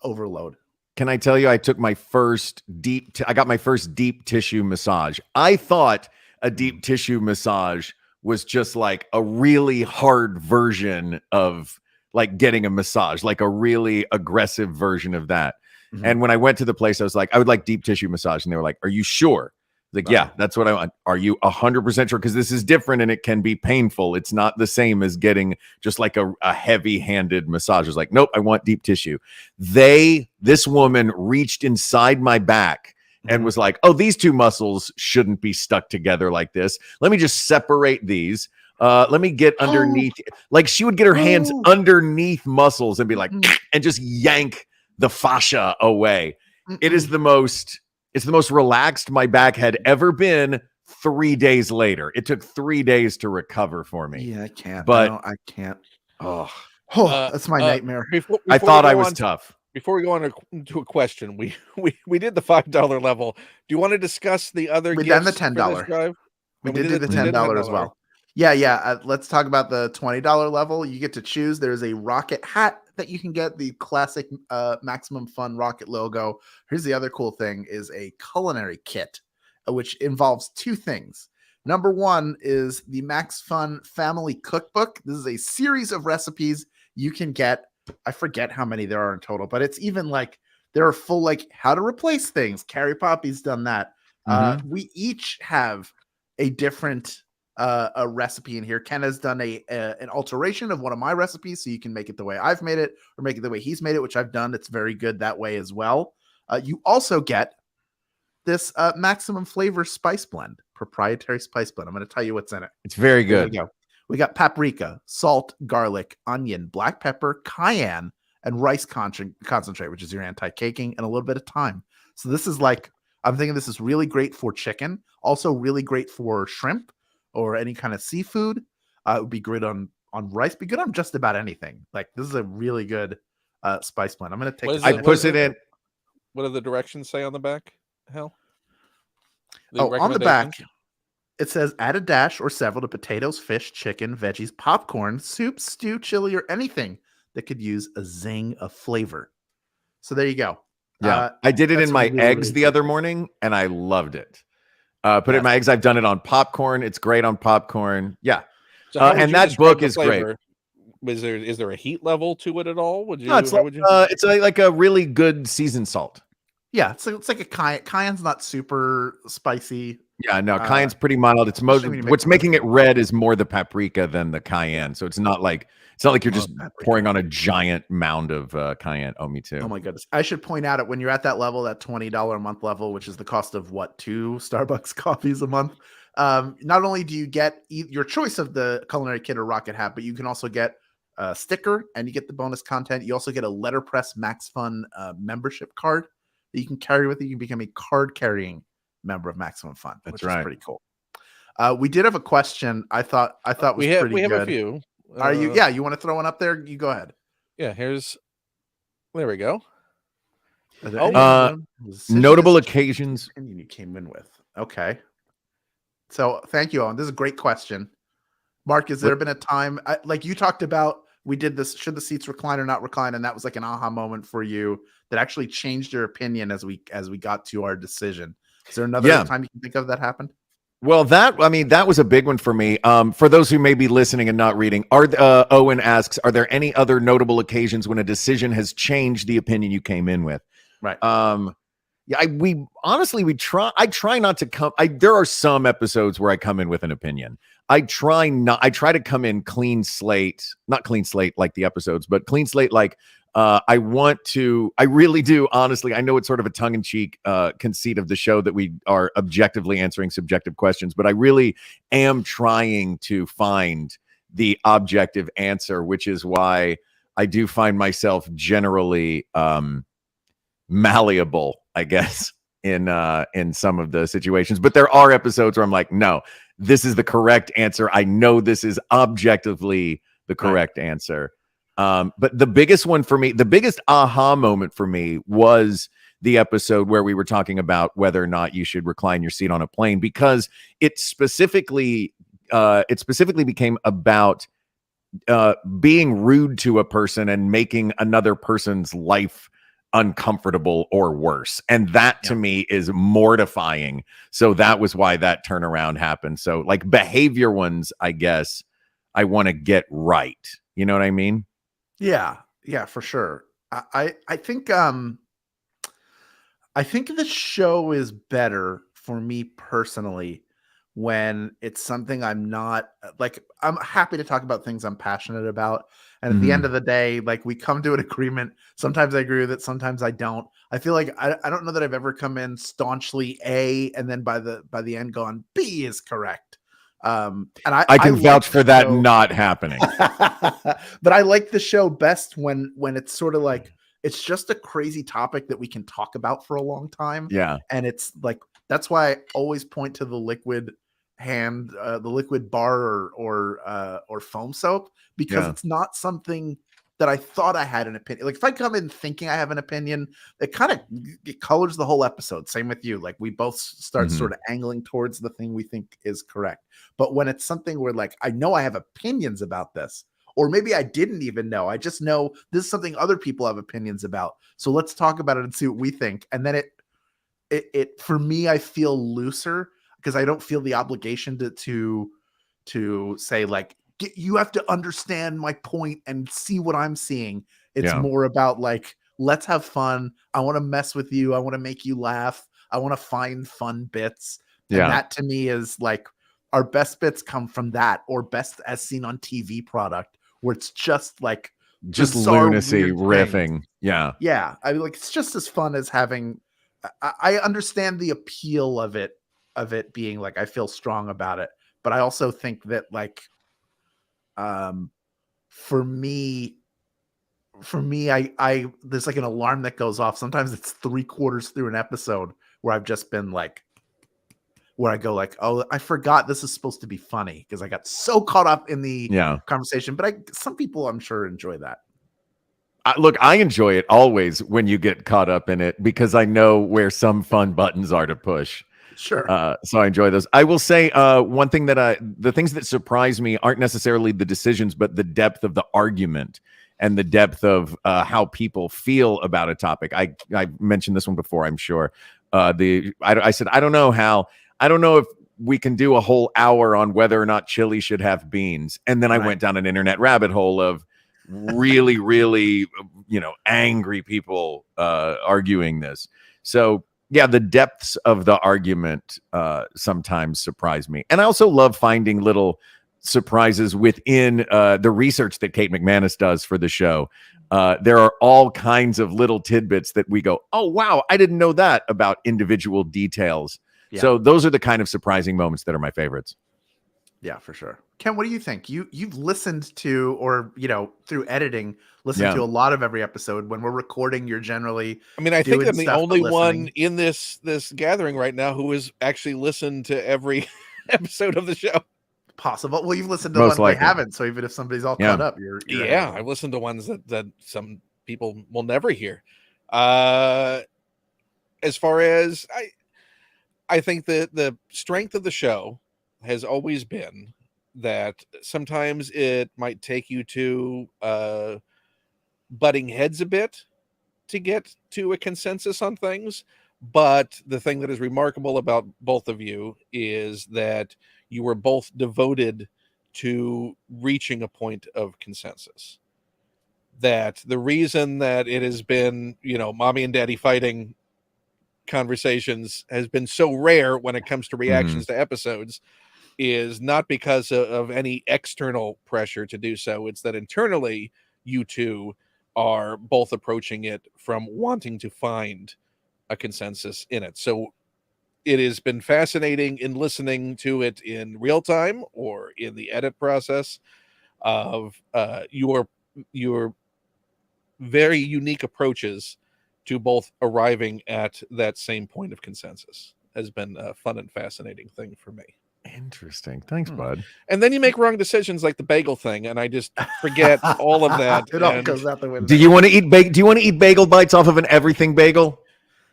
overload. Can I tell you, I got my first deep tissue massage. I thought a deep tissue massage was just like a really hard version of like getting a massage, like a really aggressive version of that. And when I went to the place, I was like, I would like deep tissue massage. And they were like, are you sure? Like, yeah, that's what I want. Are you 100% sure? Because this is different and it can be painful. It's not the same as getting just like a heavy-handed massage. It's like, nope, I want deep tissue. This woman reached inside my back and was like, oh, these two muscles shouldn't be stuck together like this. Let me just separate these. Let me get underneath. Like she would get her hands underneath muscles and be like, and just yank the fascia away. It's the most relaxed my back had ever been 3 days later. It took 3 days to recover for me. Yeah, I can't. But I can't. That's my nightmare. Before I thought I was tough. Before we go on to a question, we did the $5 level. Do you want to discuss the other? We done the $10. We did do the $10 as well. Yeah. Let's talk about the $20 level. You get to choose. There's a rocket hat that you can get, the classic Maximum Fun rocket logo. Here's the other cool thing is a culinary kit, which involves two things. Number one is the Max Fun Family Cookbook. This is a series of recipes you can get. I forget how many there are in total, but it's even like there are full like how to replace things. Carrie Poppy's done that. We each have a different a recipe in here. Ken has done an alteration of one of my recipes, so you can make it the way I've made it or make it the way he's made it, which I've done. It's very good that way as well. You also get this Maximum Flavor Spice Blend, proprietary spice blend. I'm going to tell you what's in it. It's very good. We got paprika, salt, garlic, onion, black pepper, cayenne, and rice concentrate, which is your anti-caking, and a little bit of thyme. So this is like, I'm thinking this is really great for chicken, also really great for shrimp or any kind of seafood. It would be great on rice, be good on just about anything. Like this is a really good spice blend. I'm going to take I push it in. What do the directions say on the back, Hal? On the back, it says add a dash or several to potatoes, fish, chicken, veggies, popcorn, soup, stew, chili, or anything that could use a zing of flavor. So there you go. Yeah, I did it in my eggs the other morning, and I loved it. Put it in my eggs. I've done it on popcorn. It's great on popcorn. Yeah, so and that book is great. Is there a heat level to it at all? It's like a really good seasoned salt. Yeah, it's like a cayenne. Cayenne's not super spicy. Yeah, no, cayenne's pretty mild. It's most what's making it red is more the paprika than the cayenne. So it's not like you're just pouring on a giant mound of cayenne. Oh, me too. Oh my goodness. I should point out it when you're at that level, that $20 a month level, which is the cost of 2 Starbucks coffees a month. Not only do you get your choice of the culinary kit or rocket hat, but you can also get a sticker and you get the bonus content. You also get a letterpress MaxFun membership card that you can carry with you. You can become a card carrying member of Maximum Fun. That's which is pretty cool. We did have a question. I thought was pretty good. We have a few. Are you? Yeah, you want to throw one up there? You go ahead. Yeah, there we go. Notable occasions you came in with. Okay. So thank you, Owen. This is a great question. Mark, has there been a time like you talked about? We did this. Should the seats recline or not recline? And that was like an aha moment for you that actually changed your opinion as we got to our decision. Is there another time you can think of that happened? Well, that was a big one for me. For those who may be listening and not reading, Owen asks, are there any other notable occasions when a decision has changed the opinion you came in with? Right. Yeah, I try not to come. There are some episodes where I come in with an opinion. I try to come in clean slate, not clean slate like the episodes, but clean slate like I really do. Honestly, I know it's sort of a tongue-in-cheek conceit of the show that we are objectively answering subjective questions, but I really am trying to find the objective answer, which is why I do find myself generally malleable, I guess, in some of the situations. But there are episodes where I'm like, no, this is the correct answer. I know this is objectively the correct answer. But the biggest one for me, the biggest aha moment for me was the episode where we were talking about whether or not you should recline your seat on a plane, because it specifically became about being rude to a person and making another person's life uncomfortable or worse. And that to me is mortifying. So that was why that turnaround happened. So like behavior ones, I guess I want to get right. You know what I mean? Yeah, for sure. I think the show is better for me personally when it's something I'm not like. I'm happy to talk about things I'm passionate about, and at the end of the day, like we come to an agreement. Sometimes I agree with it, sometimes I don't. I feel like I don't know that I've ever come in staunchly A and then by the end gone B is correct. And I can vouch for that not happening. But I like the show best when it's sort of like it's just a crazy topic that we can talk about for a long time. Yeah. And it's like that's why I always point to the liquid bar or foam soap, because it's not something that I thought I had an opinion. Like if I come in thinking I have an opinion, it colors the whole episode. Same with you. Like we both start sort of angling towards the thing we think is correct. But when it's something where like, I know I have opinions about this, or maybe I didn't even know, I just know this is something other people have opinions about. So let's talk about it and see what we think. And then it for me, I feel looser because I don't feel the obligation to say like, you have to understand my point and see what I'm seeing. It's more about like, let's have fun. I want to mess with you. I want to make you laugh. I want to find fun bits. And that to me is like our best bits come from that, or best as seen on TV product where it's just like just lunacy riffing. Yeah. I mean, like, it's just as fun as having, I understand the appeal of it being like, I feel strong about it, but I also think that like, for me, I there's like an alarm that goes off. Sometimes it's 3/4 through an episode where I've just been like, where I go like, oh, I forgot this is supposed to be funny because I got so caught up in the conversation. But some people I'm sure enjoy that. Look, I enjoy it always when you get caught up in it because I know where some fun buttons are to push. Sure. So I enjoy those. I will say one thing the things that surprise me aren't necessarily the decisions, but the depth of the argument and the depth of how people feel about a topic. I mentioned this one before, I'm sure. I said, I don't know, Hal. I don't know if we can do a whole hour on whether or not chili should have beans. And then I went down an internet rabbit hole of really, really, angry people arguing this. So Yeah, the depths of the argument sometimes surprise me. And I also love finding little surprises within the research that Kate McManus does for the show. There are all kinds of little tidbits that we go, oh, wow, I didn't know that about individual details. Yeah. So those are the kind of surprising moments that are my favorites. Yeah, for sure. Ken, what do you think? You've listened to, or through editing, listened to a lot of every episode. When we're recording, you're generally. I mean, I think I'm the only one in this gathering right now who has actually listened to every episode of the show. Possible. Well, you've listened to ones we haven't, so even if somebody's all caught up, you're I've listened to ones that some people will never hear. As far as I think the strength of the show has always been that sometimes it might take you to butting heads a bit to get to a consensus on things. But the thing that is remarkable about both of you is that you were both devoted to reaching a point of consensus. That the reason that it has been, mommy and daddy fighting conversations has been so rare when it comes to reactions to episodes is not because of any external pressure to do so. It's that internally you two are both approaching it from wanting to find a consensus in it. So it has been fascinating in listening to it in real time or in the edit process of your very unique approaches to both arriving at that same point of consensus has been a fun and fascinating thing for me. Interesting. Thanks, bud. And then you make wrong decisions like the bagel thing, and I just forget all of that. It all goes out the window. Do you want to eat bagel bites off of an everything bagel?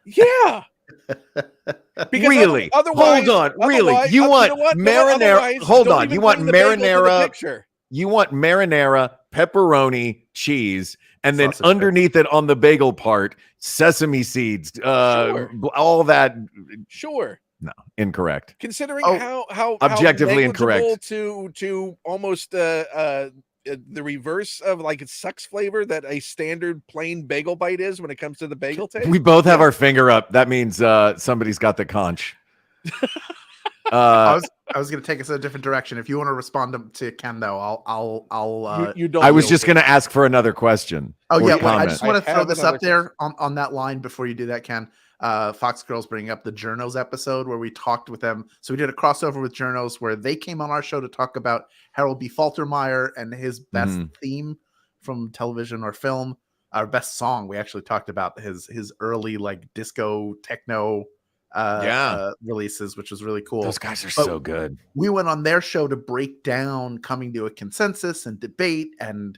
Yeah. Really? Otherwise, hold on. Really? You want marinara? Hold on. You want marinara? You want marinara, pepperoni, cheese, and then underneath it on the bagel part, sesame seeds, all that. Sure. No, incorrect. Considering how objectively incorrect to almost the reverse of like it sucks flavor that a standard plain bagel bite is when it comes to the bagel taste. We both have our finger up. That means somebody's got the conch. I was going to take us in a different direction. If you want to respond to Ken, though, I'll. You don't. I was just going to ask for another question. Oh yeah, wait, I just want to throw this up there on that line before you do that, Ken. Fox Girls bringing up the Journos episode where we talked with them. So we did a crossover with Journos where they came on our show to talk about Harold B. Faltermeyer and his best theme from television or film. Our best song. We actually talked about his early like disco techno releases, which was really cool. Those guys are so good. We went on their show to break down coming to a consensus and debate and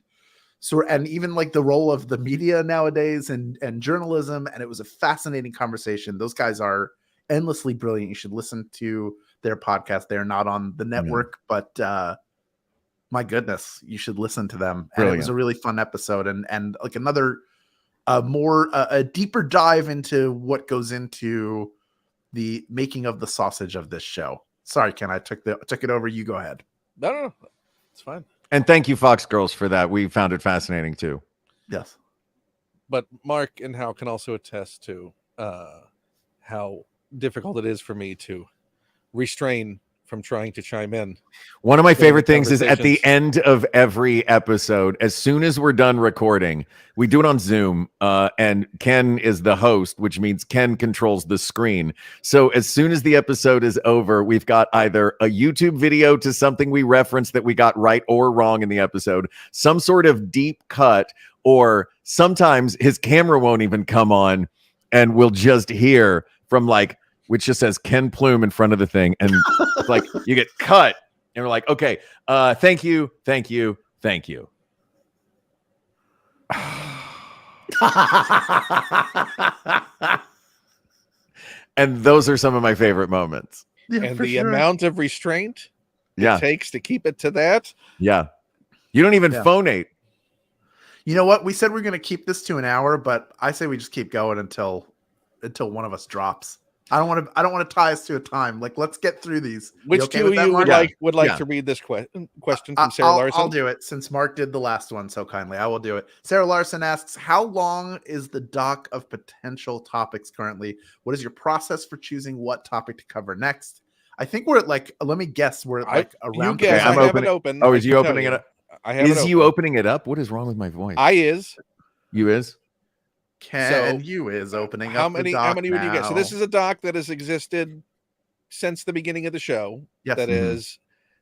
even like the role of the media nowadays and journalism. And it was a fascinating conversation. Those guys are endlessly brilliant. You should listen to their podcast. They're not on the network, but my goodness, you should listen to them. And it was a really fun episode and like another a deeper dive into what goes into the making of the sausage of this show. Sorry, Ken, I took it over. You go ahead. No, it's fine. And thank you, Fox Girls, for that. We found it fascinating too. Yes. But Mark and Hal can also attest to how difficult it is for me to restrain from trying to chime in. One of my favorite things is at the end of every episode, as soon as we're done recording, we do it on Zoom, and Ken is the host, which means Ken controls the screen. So as soon as the episode is over, we've got either a YouTube video to something we referenced that we got right or wrong in the episode, some sort of deep cut, or sometimes his camera won't even come on, and we'll just hear from like, which just says Ken Plume in front of the thing. And it's like, you get cut. And we're like, okay, thank you. And those are some of my favorite moments. Yeah, and the amount of restraint it takes to keep it to that. Yeah. You don't even phonate. You know what? We said we're going to keep this to an hour, but I say we just keep going until one of us drops. I don't want to tie us to a time. Like, let's get through these. Which two of you would like to read this question from Sarah Larson? I'll do it since Mark did the last one so kindly. I will do it. Sarah Larson asks, how long is the doc of potential topics currently? What is your process for choosing what topic to cover next? I think we're at like, let me guess, we're at like around. You guess. I'm opening. Open. Oh, is you opening it up? I have Is you opening it up? What is wrong with my voice? You is? You is opening how up many, the doc how many now. would you get? So this is a doc that has existed since the beginning of the show. Yes.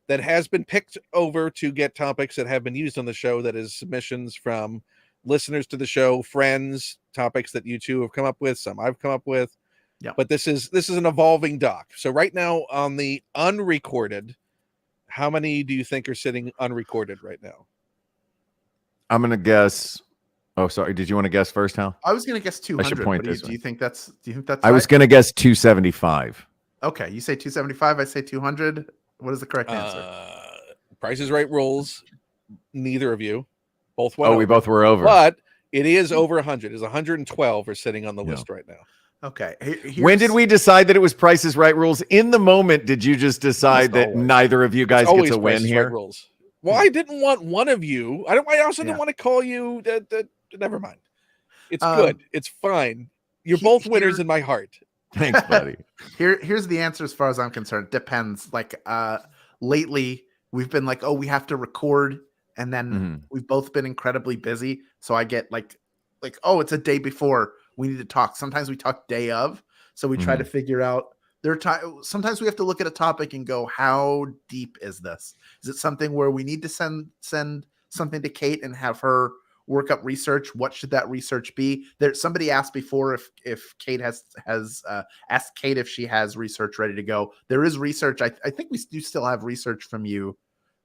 That has been picked over to get topics that have been used on the show. That is submissions from listeners to the show, friends, topics that you two have come up with, some I've come up with. Yeah. But this is an evolving doc. So right now on the unrecorded, how many do you think are sitting unrecorded right now? I'm gonna guess. Oh, sorry. Did you want to guess first, Hal? I was going to guess 200. Do you think that's I was going to guess 275. Okay, you say 275. I say 200. What is the correct answer? Price is Right rules. Neither of you. Both went Oh, over. we both were over. But it is over 100. It's 112 are sitting on the list right now. Okay. When did we decide that it was Price is Right rules? In the moment, did you just decide that neither of you guys gets a win here? Right rules. Well, I didn't want one of you. I also didn't want to call you. Never mind. It's good. It's fine. You're both winners in my heart. Thanks, buddy. Here's the answer as far as I'm concerned. Depends. Like lately, we've been like, oh, we have to record, and then we've both been incredibly busy. So I get like, oh, it's a day before we need to talk. Sometimes we talk day of. So we try to figure out. Sometimes we have to look at a topic and go, how deep is this? Is it something where we need to send something to Kate and have her work up research? What should that research be? Somebody asked before if Kate has asked Kate if she has research ready to go. There is research. I think we do still have research from you,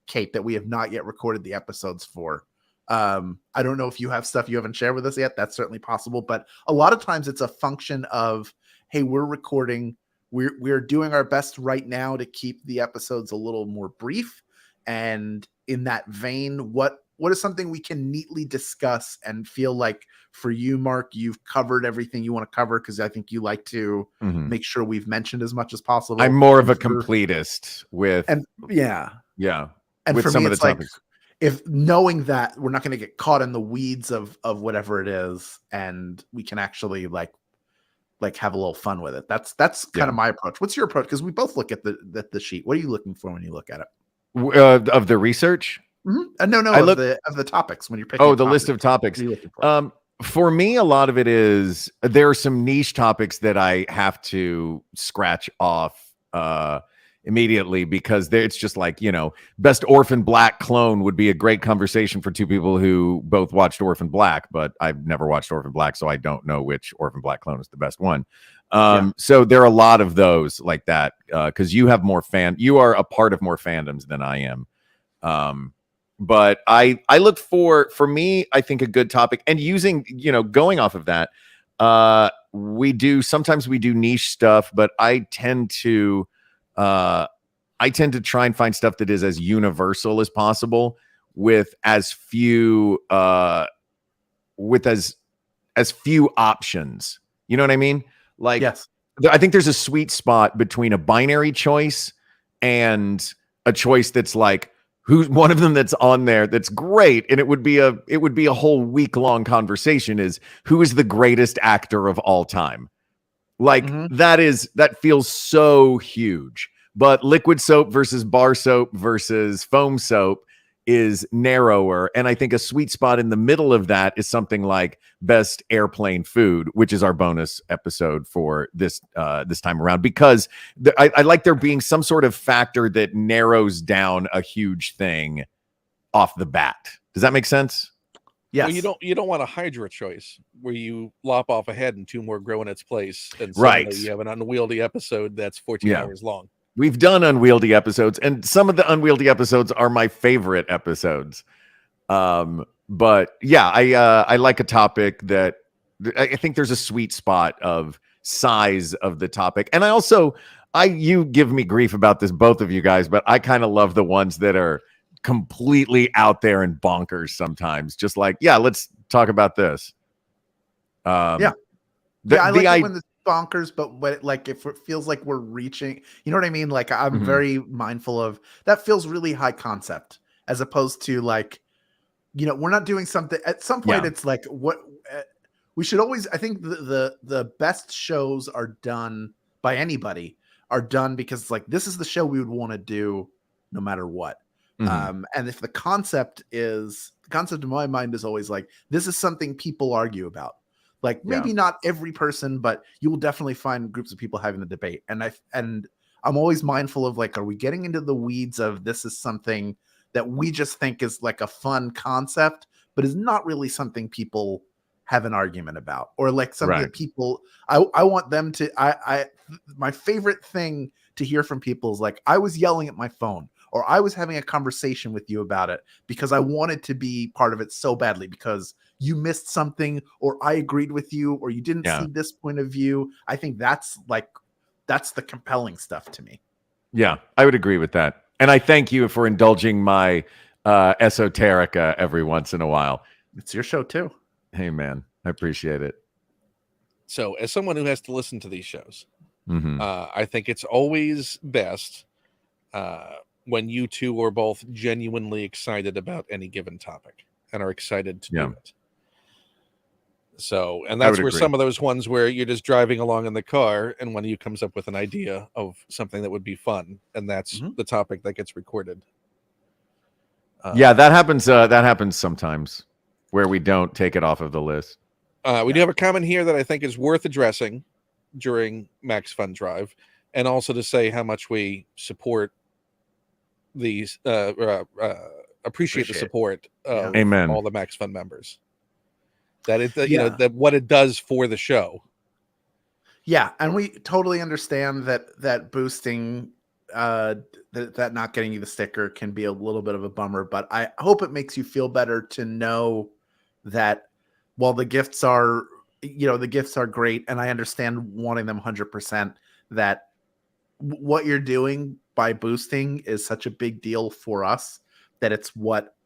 Kate, that we have not yet recorded the episodes for. I don't know if you have stuff you haven't shared with us yet. That's certainly possible. But a lot of times it's a function of, hey, we're recording. We're doing our best right now to keep the episodes a little more brief. And in that vein, what is something we can neatly discuss and feel like for you, Mark, you've covered everything you want to cover? Because I think you like to make sure we've mentioned as much as possible. I'm more of a completist with. And yeah. And with for some me, of the it's like, topics. if knowing that we're not going to get caught in the weeds of whatever it is, and we can actually like have a little fun with it. That's kind of my approach. What's your approach? Because we both look at the sheet. What are you looking for when you look at it? Of the research? No, of the topics when you're picking. Oh, the list of topics. For me, a lot of it is there are some niche topics that I have to scratch off immediately because it's just like, best Orphan Black clone would be a great conversation for two people who both watched Orphan Black, but I've never watched Orphan Black, so I don't know which Orphan Black clone is the best one. So there are a lot of those like that because you have you are a part of more fandoms than I am. But I look for me, I think a good topic, and using, going off of that, sometimes we do niche stuff, but I tend to try and find stuff that is as universal as possible with as few as few options. You know what I mean? Like, yes. I think there's a sweet spot between a binary choice and a choice that's like, who's one of them that's on there that's great, and it would be a whole week-long conversation, is who is the greatest actor of all time. Like that feels so huge. But liquid soap versus bar soap versus foam soap is narrower, and I think a sweet spot in the middle of that is something like best airplane food, which is our bonus episode for this time around, because I like there being some sort of factor that narrows down a huge thing off the bat. Does that make sense? Yes. Well, you don't want a Hydra choice where you lop off a head and two more grow in its place, and suddenly you have an unwieldy episode that's 14 hours long. We've done unwieldy episodes, and some of the unwieldy episodes are my favorite episodes. But yeah, I like a topic that I think there's a sweet spot of size of the topic. And you give me grief about this, both of you guys, but I kind of love the ones that are completely out there and bonkers sometimes. Just like, let's talk about this. I like it when bonkers, but like if it feels like we're reaching, you know what I mean? Like I'm Mhm. very mindful of that. Feels really high concept as opposed to like, we're not doing something at some point. Yeah. It's like what we should always. I think the best shows are done by anybody are done because it's like this is the show we would want to do no matter what. Mhm. And if the concept in my mind is always like this is something people argue about. Like maybe not every person, but you will definitely find groups of people having the debate. And I'm always mindful of like, are we getting into the weeds of this is something that we just think is like a fun concept, but is not really something people have an argument about, or like something that people, I want them to, my favorite thing to hear from people is like, I was yelling at my phone, or I was having a conversation with you about it because I wanted to be part of it so badly because you missed something, or I agreed with you, or you didn't see this point of view. I think that's the compelling stuff to me. Yeah, I would agree with that. And I thank you for indulging my esoterica every once in a while. It's your show too. Hey, man, I appreciate it. So as someone who has to listen to these shows, I think it's always best when you two are both genuinely excited about any given topic and are excited to do it. So, and that's where some of those ones where you're just driving along in the car and one of you comes up with an idea of something that would be fun, and that's the topic that gets recorded. Yeah, that happens sometimes where we don't take it off of the list. We do have a comment here that I think is worth addressing during MaxFunDrive, and also to say how much we support these, appreciate the support of all the MaxFun members. That it, that what it does for the show. Yeah, and we totally understand that boosting, that not getting you the sticker can be a little bit of a bummer. But I hope it makes you feel better to know that while the gifts are, great, and I understand wanting them 100%, that what you're doing by boosting is such a big deal for us that it's what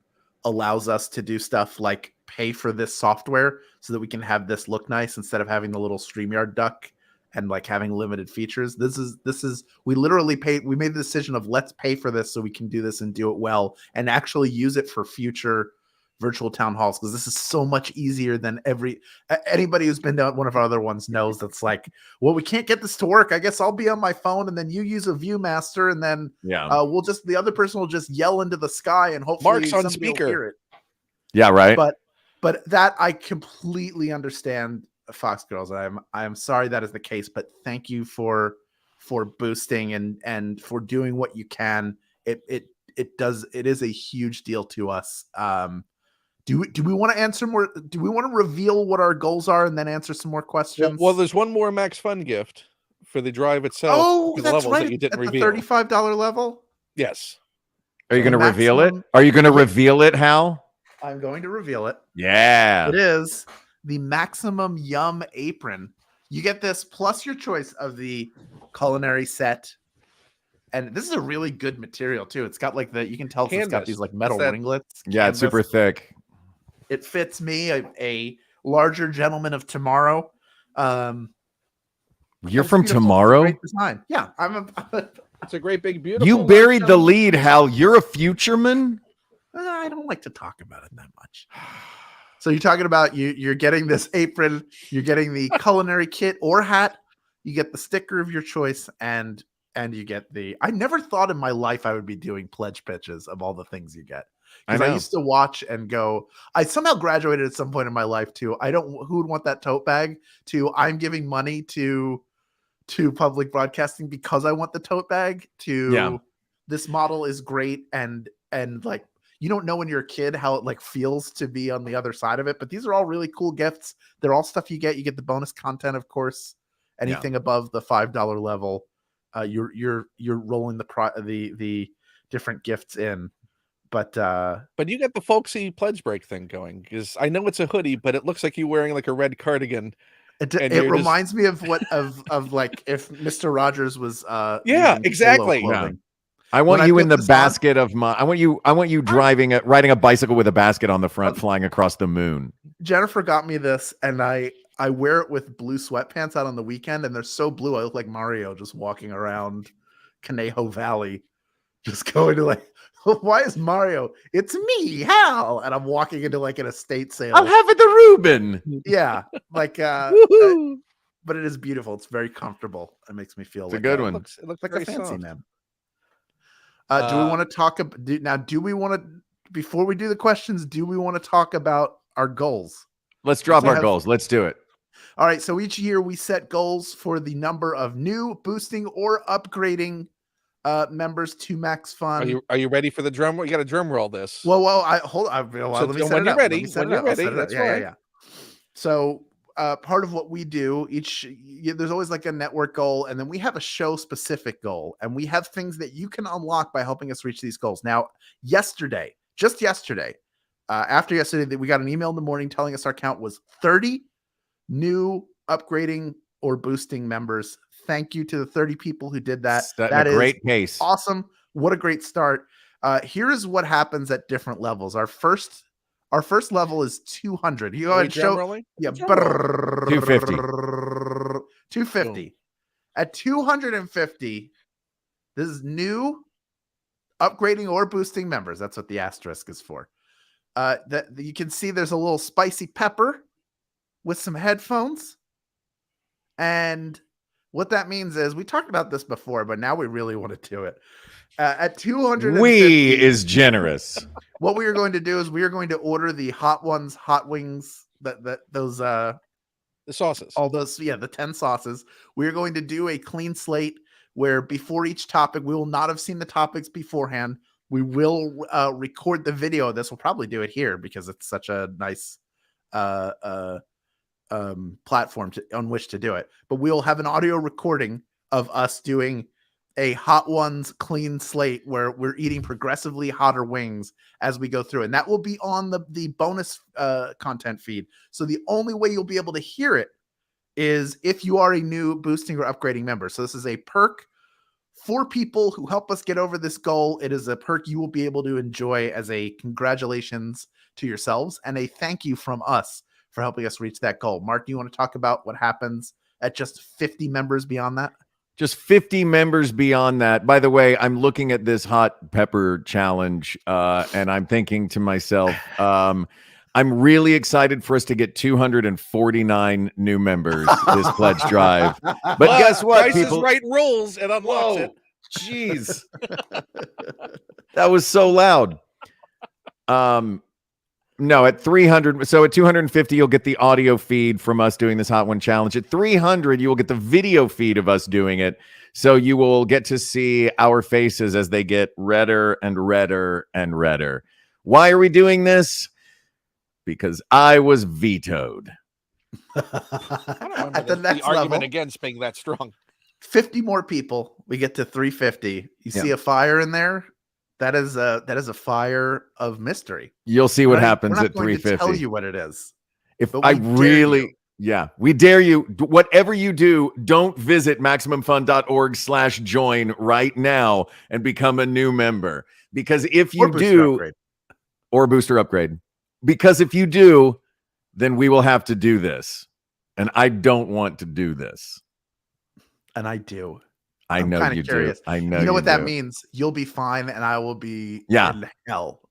allows us to do stuff like pay for this software so that we can have this look nice instead of having the little StreamYard duck and like having limited features. This is we literally we made the decision of let's pay for this so we can do this and do it well and actually use it for future virtual town halls, because this is so much easier than anybody who's been to one of our other ones knows. That's like, well, we can't get this to work. I guess I'll be on my phone and then you use a ViewMaster and then the other person will just yell into the sky and hopefully Mark's on speaker. Will hear it. Yeah, right. But that I completely understand, Fox Girls. I'm sorry that is the case, but thank you for boosting and for doing what you can. It is a huge deal to us. Do we want to answer more? Do we want to reveal what our goals are and then answer some more questions? Well, there's one more Max Fun gift for the drive itself. Oh, for that's levels right. That you didn't At reveal. the $35 level. Yes. Are you going to reveal it? Are you going to reveal it, Hal? I'm going to reveal it. Yeah. It is the Maximum Yum apron. You get this plus your choice of the culinary set. And this is a really good material too. It's got like you can tell it's got these like metal ringlets. Yeah, it's super thick. It fits me, a larger gentleman of tomorrow. You're from tomorrow? Great design. Yeah, it's a great big beautiful. You buried the lead, Hal. You're a futureman? I don't like to talk about it that much. So you're talking about you're getting this apron, you're getting the culinary kit or hat, you get the sticker of your choice, and you get I never thought in my life I would be doing pledge pitches of all the things you get. Because I used to watch and go, I somehow graduated at some point in my life to, who would want that tote bag, to I'm giving money to public broadcasting because I want the tote bag, to this model is great. And like, you don't know when you're a kid how it like feels to be on the other side of it, but these are all really cool gifts. They're all stuff you get the bonus content, of course, anything above the $5 level. You're rolling the different gifts in. But you got the folksy pledge break thing going, because I know it's a hoodie, but it looks like you're wearing like a red cardigan. It reminds me of what of like if Mr. Rogers was exactly. Yeah. I want you in the basket of my. I want you riding a bicycle with a basket on the front, flying across the moon. Jennifer got me this, and I I wear it with blue sweatpants out on the weekend, and they're so blue I look like Mario just walking around Conejo Valley, just going to like, why is Mario? It's me, Hal, and I'm walking into like an estate sale. I'll have it the Reuben. Yeah, like but it is beautiful. It's very comfortable. It makes me feel It's like a good one. It looks like a fancy soft. man. Do we want to talk about now? Do we want to, before we do the questions, do we want to talk about our goals? Let's drop our goals. Let's do it. All right. So each year we set goals for the number of new, boosting, or upgrading members to Max Fun. Are you ready for the drum roll? You got to drum roll this. Well, let me set when it you're up. ready, that's fine. Yeah. So part of what we do there's always like a network goal, and then we have a show specific goal, and we have things that you can unlock by helping us reach these goals. Now, just yesterday, after yesterday, we got an email in the morning telling us our count was 30 new upgrading or boosting members. Thank you to the 30 people who did that. That is great pace. Awesome. What a great start. Here is what happens at different levels. Our first level is 200. You go ahead and show. Rolling? Yeah. 250. 250. At 250, this is new upgrading or boosting members. That's what the asterisk is for. That you can see there's a little spicy pepper with some headphones. And what that means is, we talked about this before, but now we really want to do it. At 250, we is generous. What we are going to do is we are going to order the hot wings, those the sauces, all those, the 10 sauces. We are going to do a clean slate where before each topic, we will not have seen the topics beforehand. We will record the video of this. We'll probably do it here because it's such a nice platform on which to do it. But we'll have an audio recording of us doing a hot ones clean slate where we're eating progressively hotter wings as we go through, and that will be on the bonus content feed. So the only way you'll be able to hear it is if you are a new boosting or upgrading member. So this is a perk for people who help us get over this goal. It is a perk you will be able to enjoy as a congratulations to yourselves and a thank you from us for helping us reach that goal. Mark, do you want to talk about what happens at just 50 members beyond that? Just 50 members beyond that. By the way, I'm looking at this hot pepper challenge and I'm thinking to myself, I'm really excited for us to get 249 new members this pledge drive. But guess what, Price people? Is Right rules and unlocks it. Jeez. That was so loud. No, at 300. So at 250, you'll get the audio feed from us doing this hot one challenge. At 300, you will get the video feed of us doing it. So you will get to see our faces as they get redder and redder and redder. Why are we doing this? Because I was vetoed. I don't remember At the next argument level, against being that strong. 50 more people, we get to 350. You see a fire in there? That is a fire of mystery. You'll see what happens at 350. Tell you what it is. If I really, we dare you. Whatever you do, don't visit MaximumFun.org/join right now and become a new member. Because if you do, or booster upgrade, because if you do, then we will have to do this, and I don't want to do this. And I do. I know you do. I know. You know what that means? You'll be fine, and I will be in hell.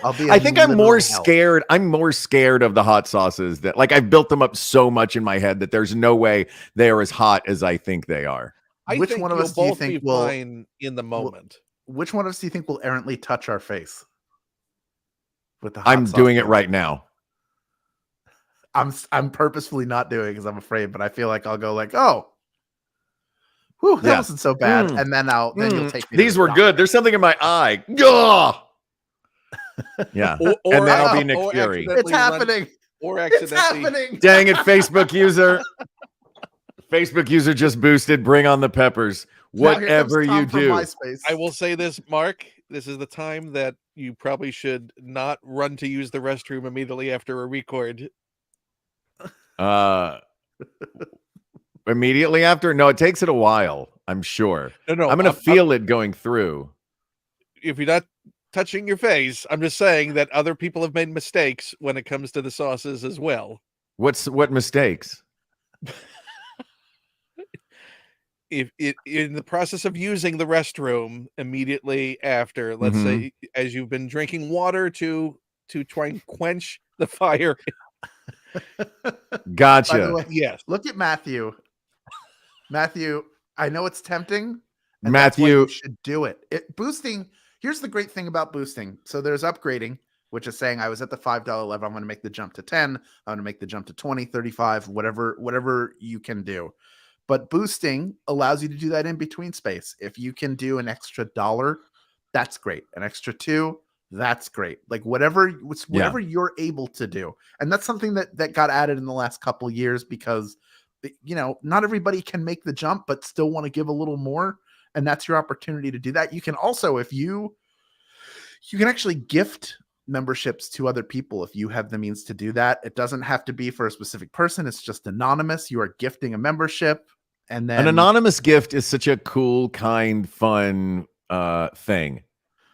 I'll be. I think I'm more scared. I'm more scared of the hot sauces that, like, I've built them up so much in my head that there's no way they are as hot as I think they are. Which one of us do you think will in the moment? Which one of us do you think will errantly touch our face with the hot I'm doing it right now. I'm purposefully not doing it because I'm afraid, but I feel like I'll go like, oh. Whew, that wasn't so bad. And then you'll take me. These were good. There's something in my eye. Gah! Yeah. Or and then I'll be Nick Fury. It's happening. It's happening. Dang it, Facebook user. Facebook user just boosted. Bring on the peppers. Whatever you do. I will say this, Mark. This is the time that you probably should not run to use the restroom immediately after a record. Immediately after? No, it takes it a while, I'm sure. No, I'm going to feel it going through. If you're not touching your face, I'm just saying that other people have made mistakes when it comes to the sauces as well. What mistakes? If it in the process of using the restroom immediately after, let's say, as you've been drinking water to try and quench the fire. Gotcha. By the way, Yes. look at Matthew. Matthew, I know it's tempting. And Matthew, that's why you should do it. Boosting. Here's the great thing about boosting. So there's upgrading, which is saying I was at the $5 level. I'm going to make the jump to 10. I'm going to make the jump to 20, 35, whatever you can do. But boosting allows you to do that in between space. If you can do an extra $1, that's great. An extra $2, that's great. Like whatever you're able to do. And that's something that got added in the last couple of years because, not everybody can make the jump, but still want to give a little more. And that's your opportunity to do that. You can also, if you can actually gift memberships to other people if you have the means to do that. It doesn't have to be for a specific person. It's just anonymous. You are gifting a membership. And then an anonymous gift is such a cool, kind, fun thing.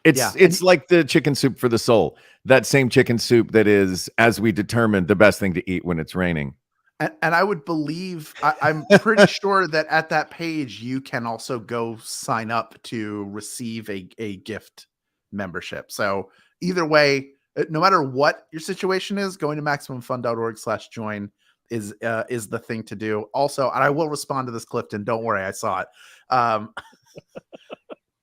It's like the chicken soup for the soul. That same chicken soup that is, as we determined, the best thing to eat when it's raining. And I would believe, I'm pretty sure that at that page, you can also go sign up to receive a gift membership. So either way, no matter what your situation is, going to MaximumFun.org/join is the thing to do. Also, and I will respond to this, Clifton. Don't worry, I saw it.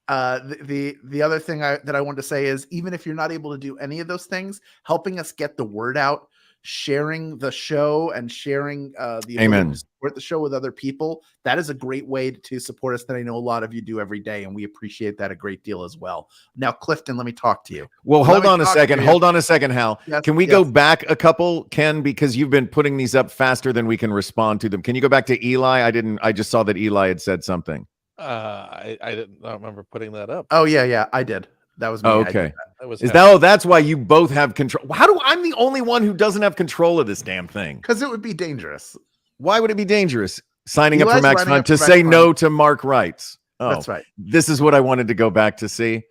The other thing that I wanted to say is, even if you're not able to do any of those things, helping us get the word out, sharing the show and sharing the ability to support the show with other people, that is a great way to support us that I know a lot of you do every day, and we appreciate that a great deal as well. Now, Clifton, let me talk to you. Well, hold on a second, Hal. Yes, can we go back a couple, Ken, because you've been putting these up faster than we can respond to them. Can you go back to Eli? I just saw that Eli had said something. I don't remember putting that up. Oh yeah, I did. That was me. Oh, okay. That's why you both have control? I'm the only one who doesn't have control of this damn thing? Because it would be dangerous. Why would it be dangerous? Signing Eli's up for MaxFun to say no to Mark Wrights. Oh, that's right. This is what I wanted to go back to see.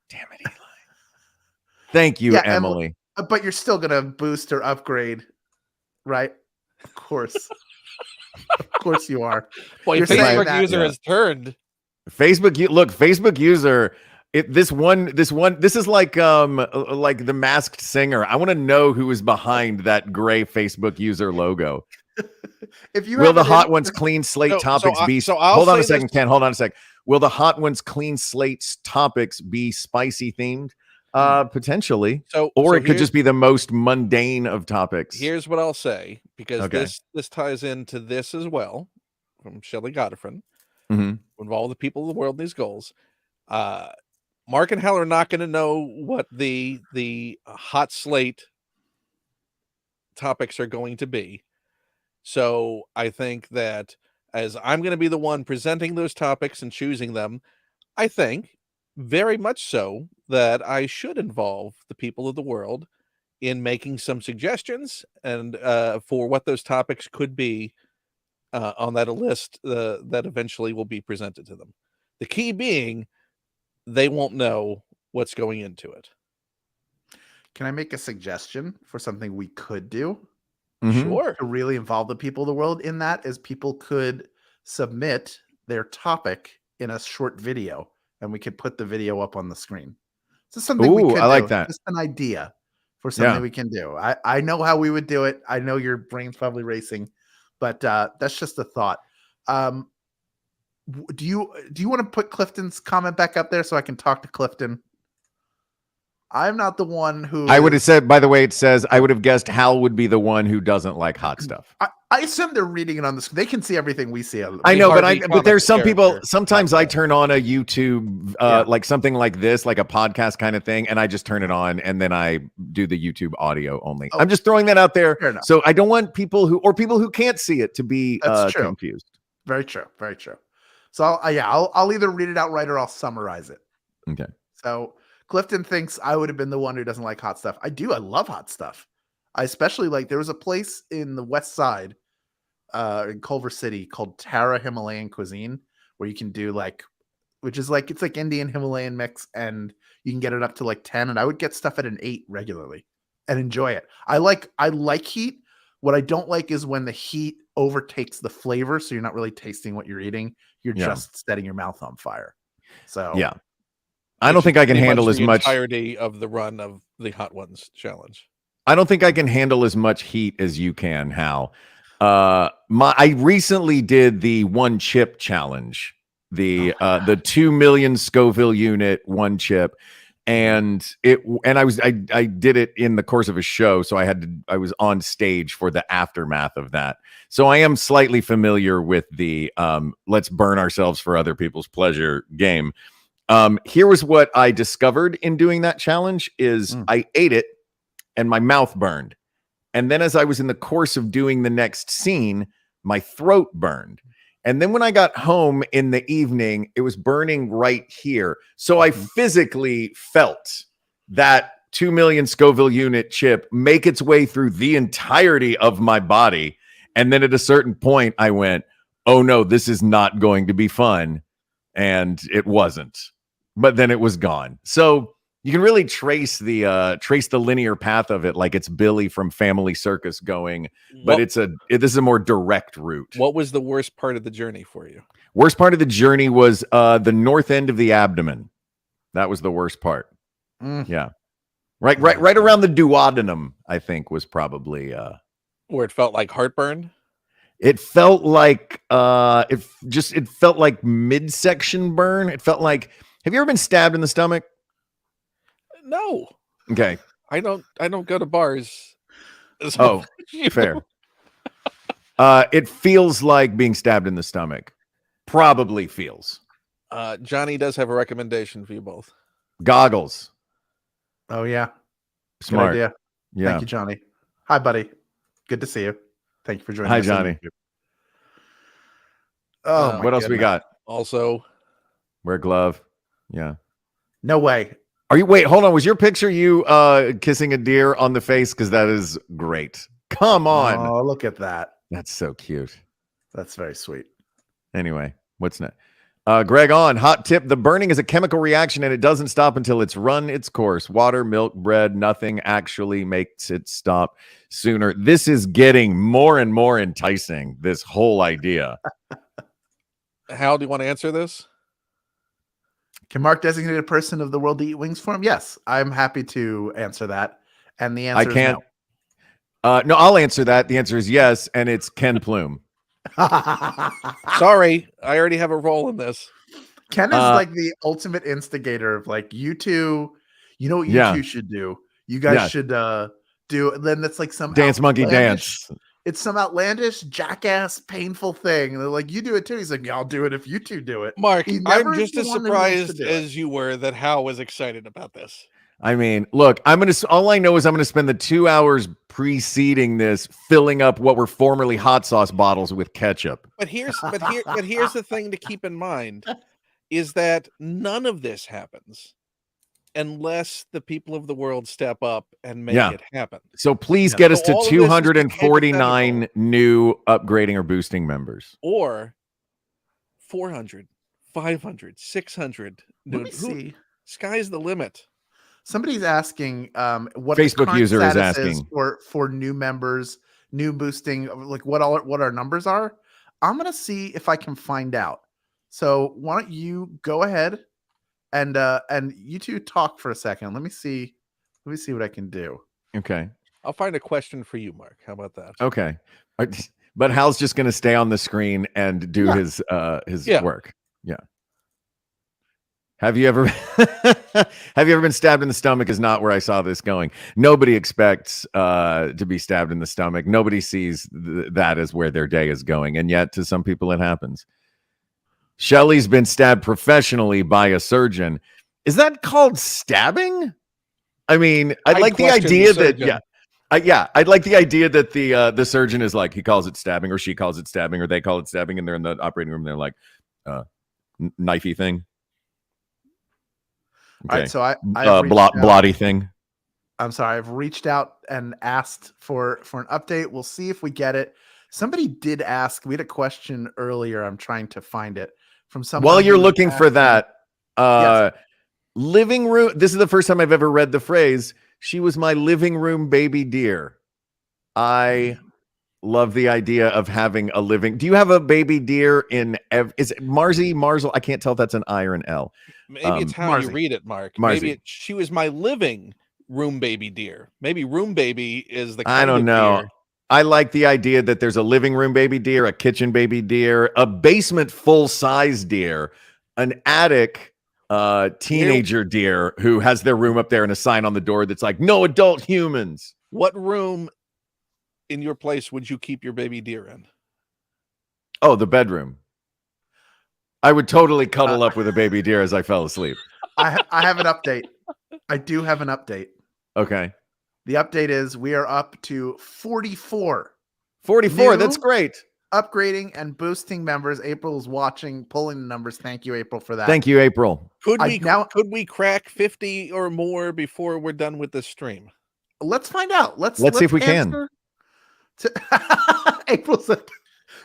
Damn it, Eli. Thank you, Emily. But you're still gonna boost or upgrade, right? Of course. Of course you are. Boy, your Facebook user has turned. Facebook user. This is like the Masked Singer. I want to know who is behind that gray Facebook user logo. Will the Hot Ones Clean Slate topics be? Hold on a second, Ken. Hold on a sec. Will the Hot Ones Clean Slates topics be spicy themed? Potentially. Or it could just be the most mundane of topics. Here's what I'll say, because this ties into this as well, from Shelley Godefron. Involve the people of the world in these goals. Mark and Hal are not going to know what the hot slate topics are going to be. So I think that as I'm going to be the one presenting those topics and choosing them, I think very much so that I should involve the people of the world in making some suggestions and for what those topics could be on that list that eventually will be presented to them. The key being, they won't know what's going into it. Can I make a suggestion for something we could do? Sure. To really involve the people of the world in that is people could submit their topic in a short video, and we could put the video up on the screen. So something we could do. I like that. Just an idea for something we can do. I know how we would do it. I know your brain's probably racing, but that's just a thought. Do you want to put Clifton's comment back up there so I can talk to Clifton? I'm not the one who I would have said, by the way, it says I would have guessed Hal would be the one who doesn't like hot stuff. I assume they're reading it on the screen. They can see everything we see. I know, but there's some people, sometimes I turn on a YouTube, like something like this, like a podcast kind of thing, and I just turn it on and then I do the YouTube audio only. I'm just throwing that out there. So I don't want people who can't see it to be confused. Very true. Very true. So I'll either read it outright or I'll summarize it. Okay. So Clifton thinks I would have been the one who doesn't like hot stuff. I do. I love hot stuff. I especially like, there was a place in the West Side in Culver City called Tara Himalayan Cuisine, where you can do it's like Indian Himalayan mix, and you can get it up to like 10. And I would get stuff at an 8 regularly and enjoy it. I like heat, What I don't like is when the heat overtakes the flavor, so you're not really tasting what you're eating. You're just setting your mouth on fire. So yeah, I don't think I can handle as much entirety of the run of the Hot Ones challenge. I don't think I can handle as much heat as you can, Hal. I recently did the 1 chip challenge, the 2 million Scoville unit 1 chip, and I did it in the course of a show, so I was on stage for the aftermath of that. So I am slightly familiar with the let's burn ourselves for other people's pleasure game. Here was what I discovered in doing that challenge is I ate it and my mouth burned. And then as I was in the course of doing the next scene, my throat burned. And then when I got home in the evening, it was burning right here. So I physically felt that 2 million Scoville unit chip make its way through the entirety of my body. And then at a certain point, I went, oh no, this is not going to be fun. And it wasn't. But then it was gone. So you can really trace the linear path of it, like it's Billy from Family Circus going, but this is a more direct route. What was the worst part of the journey for you? Worst part of the journey was the north end of the abdomen. That was the worst part. Yeah, right around the duodenum, I think, was probably where it felt like heartburn. It felt like it felt like midsection burn. It felt like, have you ever been stabbed in the stomach? No. Okay. I don't go to bars. So, fair. It feels like being stabbed in the stomach. Probably feels. Johnny does have a recommendation for you both. Goggles. Oh yeah. Smart. Good idea. Yeah. Thank you, Johnny. Hi, buddy. Good to see you. Thank you for joining us. Hi, Johnny. Oh, what else we got? Also, wear a glove. Yeah. No way. Wait, hold on. Was your picture you kissing a deer on the face? Because that is great. Come on. Oh, look at that. That's so cute. That's very sweet. Anyway, what's next? Greg on. Hot tip. The burning is a chemical reaction and it doesn't stop until it's run its course. Water, milk, bread, nothing actually makes it stop sooner. This is getting more and more enticing, this whole idea. Hal, do you want to answer this? Can Mark designate a person of the world to eat wings for him? Yes, I'm happy to answer that. And the answer I can't. is no. No, I'll answer that. The answer is yes, and it's Ken Plume. Sorry, I already have a role in this. Ken is like the ultimate instigator of like, you two, you know what you two should do? You guys should do, and then that's like some dance monkey dance. It's some outlandish, jackass, painful thing. And they're like, you do it too. He's like, yeah, I'll do it if you two do it. Mark, I'm just as surprised as you were that Hal was excited about this. I mean, look, all I know is I'm gonna spend the 2 hours preceding this filling up what were formerly hot sauce bottles with ketchup. But here's the thing to keep in mind is that none of this happens unless the people of the world step up and make it happen. So please get us to 249 new upgrading or boosting members. Or 400, 500, 600. Let me see. Sky's the limit. Somebody's asking what Facebook user is asking for new members, new boosting, like what our numbers are. I'm gonna see if I can find out. So why don't you go ahead and you two talk for a second. Let me see what I can do. Okay. I'll find a question for you, Mark. How about that? Okay. But Hal's just gonna stay on the screen and do his work. Yeah. Have you ever been stabbed in the stomach is not where I saw this going. Nobody expects to be stabbed in the stomach. Nobody sees that as where their day is going. And yet to some people it happens. Shelly's been stabbed professionally by a surgeon. Is that called stabbing? I mean, I'd like the idea that I'd like the idea that the surgeon is like, he calls it stabbing or she calls it stabbing or they call it stabbing and they're in the operating room and they're like knifey thing. Okay. All right, so I blotty thing. I'm sorry, I've reached out and asked for an update. We'll see if we get it. Somebody did ask. We had a question earlier. I'm trying to find it from someone. While you're looking for that, living room. This is the first time I've ever read the phrase. She was my living room baby deer. I Love the idea of having a living. Do you have a baby deer in? Is it Marzel? I can't tell if that's an I or an L. Maybe it's how you read it, Mark. Maybe she was my living room baby deer. Maybe room baby is the kind I don't know. Deer. I like the idea that there's a living room baby deer, a kitchen baby deer, a basement full size deer, an attic teenager deer who has their room up there and a sign on the door that's like no adult humans. What room in your place would you keep your baby deer in? Oh, the bedroom. I would totally cuddle up with a baby deer as I fell asleep. I have an update. I do have an update. Okay. The update is we are up to 44. 44. That's great. Upgrading and boosting members. April is watching, pulling the numbers. Thank you, April, for that. Thank you, April. Could we crack 50 or more before we're done with this stream? Let's find out. Let's see if we can. April said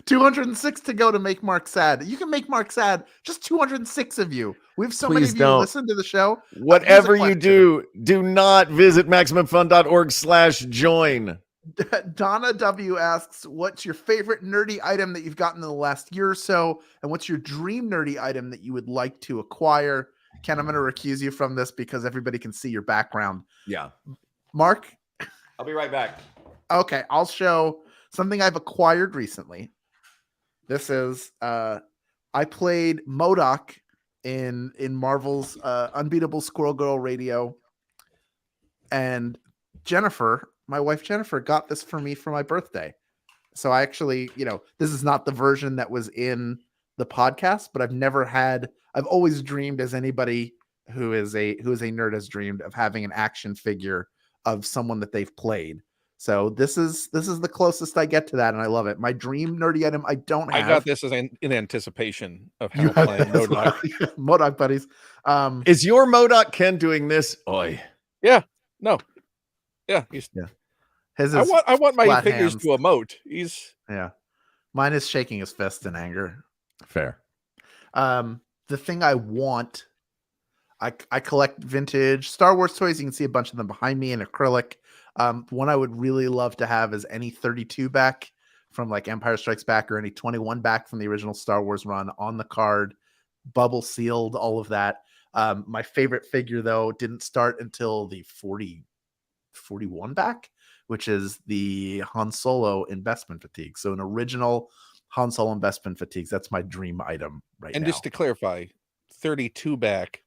206 to go to make Mark sad. You can make Mark sad. Just 206 of you. We have so many of you who listen to the show. Whatever you do not visit MaximumFun.org/join. Donna W asks, what's your favorite nerdy item that you've gotten in the last year or so? And what's your dream nerdy item that you would like to acquire? Ken, I'm going to recuse you from this because everybody can see your background. Yeah. Mark? I'll be right back. Okay, I'll show something I've acquired recently. This is I played MODOK in Marvel's Unbeatable Squirrel Girl Radio, and Jennifer, my wife Jennifer, got this for me for my birthday. So I actually, this is not the version that was in the podcast, but I've always dreamed, as anybody who is a nerd has dreamed, of having an action figure of someone that they've played. So this is the closest I get to that, and I love it. My dream nerdy item I don't have. I got this in anticipation of how playing MODOK. MODOK buddies. Is your MODOK Ken doing this? Oi. Yeah. No. Yeah. His I want my figures hands to emote. Mine is shaking his fist in anger. Fair. The thing I want, I collect vintage Star Wars toys. You can see a bunch of them behind me in acrylic. One I would really love to have is any 32 back from like Empire Strikes Back, or any 21 back from the original Star Wars run on the card, bubble sealed, all of that. My favorite figure though didn't start until the 41 back, which is the Han Solo investment fatigue. So an original Han Solo investment fatigues. That's my dream item right now. And just to clarify, 32 back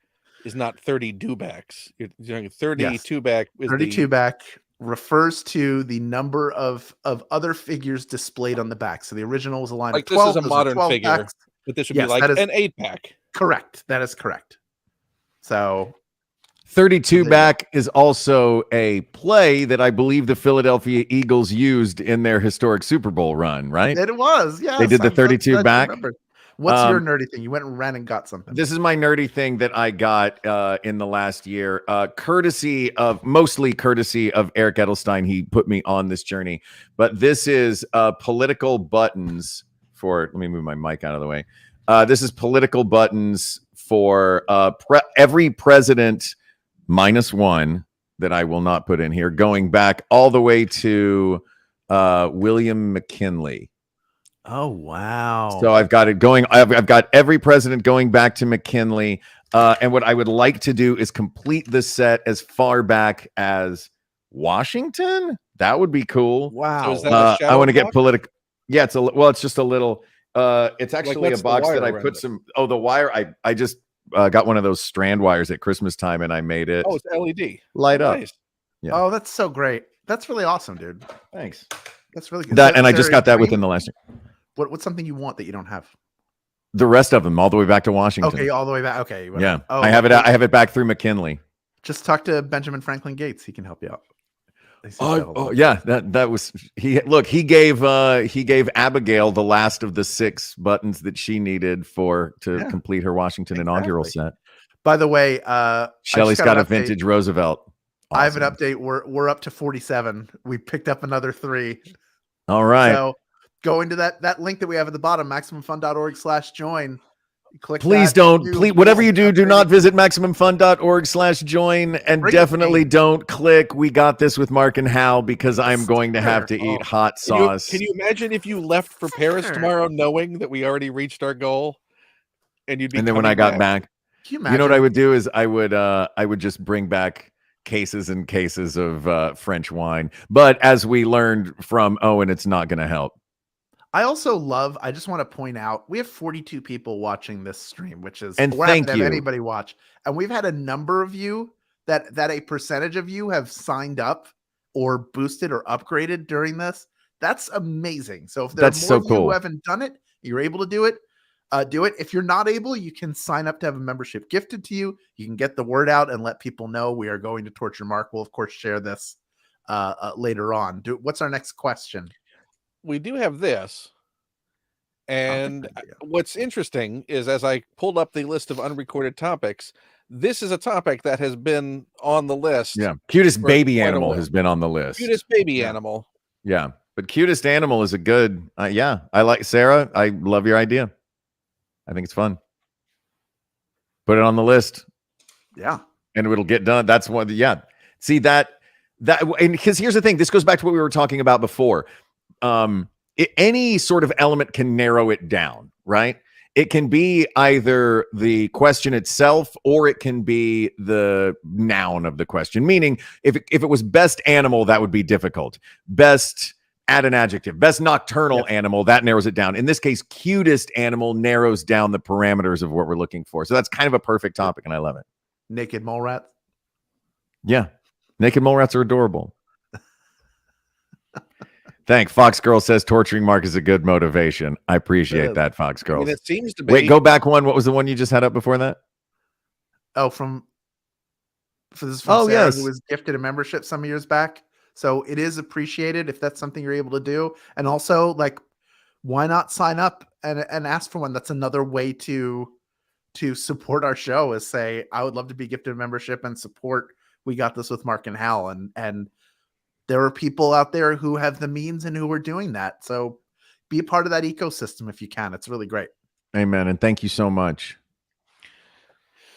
is not 30 dewbacks. You're doing 32 back. 32 back refers to the number of other figures displayed on the back. So the original was a line of 12. This is a modern figure, backs. but this would be like an 8-pack. Correct. That is correct. So 32 back is also a play that I believe the Philadelphia Eagles used in their historic Super Bowl run, right? It was, yeah. They did the 32 back. What's your nerdy thing? You went and ran and got something. This is my nerdy thing that I got in the last year, mostly courtesy of Eric Edelstein. He put me on this journey, but this is political buttons for. Let me move my mic out of the way. This is political buttons for every president -1 that I will not put in here, going back all the way to William McKinley. Oh, wow. So I've got it going. I've got every president going back to McKinley. And what I would like to do is complete the set as far back as Washington. That would be cool. Wow. So is that I want to get political. Yeah, it's just a little. It's actually a box that I put some. Oh, the wire. I just got one of those strand wires at Christmas time, and I made it. Oh, it's LED. Light up. Nice. Yeah. Oh, that's so great. That's really awesome, dude. Thanks. That's really good. And I just got that within the last year. What's something you want that you don't have? The rest of them, all the way back to Washington. Okay, all the way back. Okay. Yeah. Oh, I have it. I have it back through McKinley. Just talk to Benjamin Franklin Gates. He can help you out. Yeah. That was he. Look, he gave Abigail the last of the 6 buttons that she needed to complete her Washington inaugural set. By the way, Shelly's got a vintage Roosevelt. Awesome. I have an update. We're up to 47. We picked up another 3. All right. So go into that link that we have at the bottom, MaximumFun.org/join. Please don't. Please, whatever you do, do not visit MaximumFun.org/join, and definitely don't click "We got this with Mark and Hal" because I'm going to have to eat hot sauce. Can you imagine if you left for Paris tomorrow, knowing that we already reached our goal, and you'd be? And then when I got back, you know what I would do is I would just bring back cases and cases of French wine. But as we learned from Owen, it's not going to help. I just want to point out, we have 42 people watching this stream, which is and thank you. Anybody watch. And we've had a number of you that a percentage of you have signed up or boosted or upgraded during this. That's amazing. So if there's more of you who haven't done it, you're able to do it. Do it. If you're not able, you can sign up to have a membership gifted to you. You can get the word out and let people know we are going to Torture Mark. We'll of course share this later on. What's our next question? We do have this, and what's interesting is as I pulled up the list of unrecorded topics, this is a topic that has been on the list. Yeah, cutest baby animal has been on the list. Cutest baby animal. Yeah, but cutest animal is a good. Yeah, I like Sarah. I love your idea. I think it's fun. Put it on the list. Yeah, and it'll get done. That's one. Yeah, see that and because here's the thing. This goes back to what we were talking about before. Any sort of element can narrow it down, right? It can be either the question itself or it can be the noun of the question. Meaning, if it was best animal, that would be difficult. Best, add an adjective. Best nocturnal animal, that narrows it down. In this case, cutest animal narrows down the parameters of what we're looking for. So that's kind of a perfect topic, and I love it. Naked mole rats? Yeah. Naked mole rats are adorable. Thanks. Fox Girl says torturing Mark is a good motivation. I appreciate that, Fox Girl. It seems to be. Wait, go back one. What was the one you just had up before that? Oh, from Sarah, who was gifted a membership some years back. So it is appreciated if that's something you're able to do. And also, like, why not sign up and ask for one? That's another way to support our show, is say, I would love to be gifted a membership and support We Got This with Mark and Hal. And there are people out there who have the means and who are doing that. So be a part of that ecosystem if you can. It's really great. Amen. And thank you so much.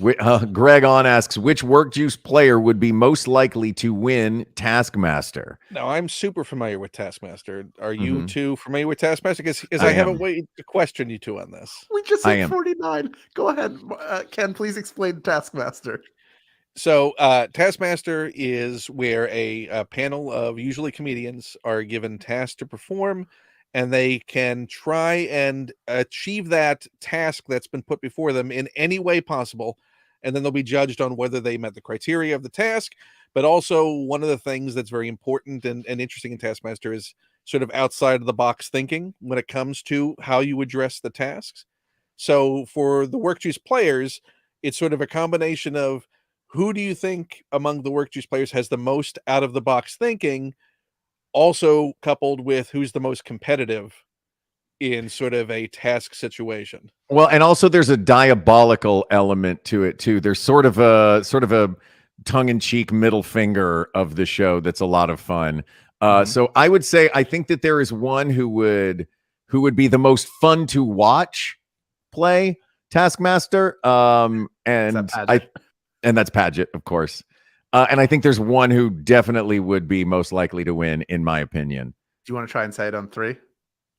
Greg on asks, which work juice player would be most likely to win Taskmaster? No, I'm super familiar with Taskmaster. Are you two familiar with Taskmaster? Because I have a way to question you two on this. We just hit 49. Go ahead, Ken, please explain Taskmaster. So Taskmaster is where a panel of usually comedians are given tasks to perform, and they can try and achieve that task that's been put before them in any way possible. And then they'll be judged on whether they met the criteria of the task. But also, one of the things that's very important and interesting in Taskmaster is sort of outside of the box thinking when it comes to how you address the tasks. So for the Work Juice players, it's sort of a combination of who do you think among the Work Juice players has the most out of the box thinking, also coupled with who's the most competitive in sort of a task situation. Well, and also there's a diabolical element to it too. There's sort of a tongue-in-cheek middle finger of the show that's a lot of fun. So I would say I think that there is one who would be the most fun to watch play Taskmaster. And that's Padgett, of course. And I think there's one who definitely would be most likely to win, in my opinion. Do you want to try and say it on 3?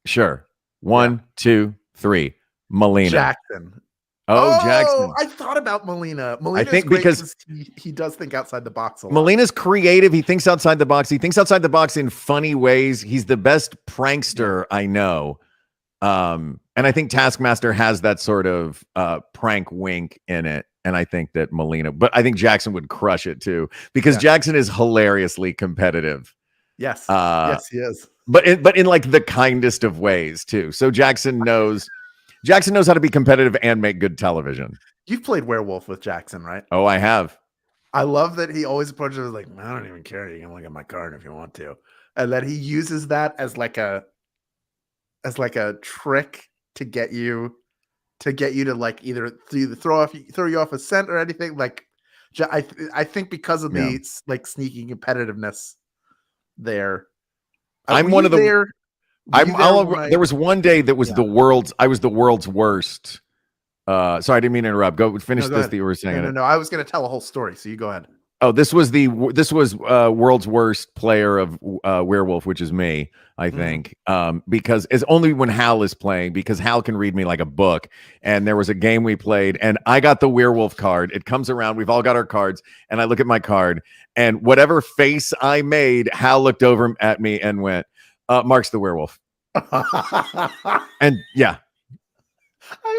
Sure. 1, 2, 3. Melina. Jackson. Oh, Jackson. I thought about Melina. I think because he does think outside the box a lot. Melina's creative. He thinks outside the box. He thinks outside the box in funny ways. He's the best prankster I know. And I think Taskmaster has that sort of prank wink in it. And I think that Melina, but I think Jackson would crush it too, because Jackson is hilariously competitive. Yes. Yes, he is. But in like the kindest of ways too. So Jackson knows how to be competitive and make good television. You've played Werewolf with Jackson, right? Oh, I have. I love that he always approaches it like, I don't even care. You can look at my card if you want to. And that he uses that as like a trick to get you to like either throw you off a scent or anything. Like, I think because of the like sneaky competitiveness there. I'm one of the. There was one day that was I was the world's worst Sorry, I didn't mean to interrupt. Go finish Go this ahead. that you were saying. No. I was going to tell a whole story, so you go ahead. Oh, this was world's worst player of Werewolf, which is me, I think, because it's only when Hal is playing, because Hal can read me like a book. And there was a game we played, and I got the werewolf card. It comes around, we've all got our cards, and I look at my card, and whatever face I made, Hal looked over at me and went, "Mark's the werewolf." And yeah.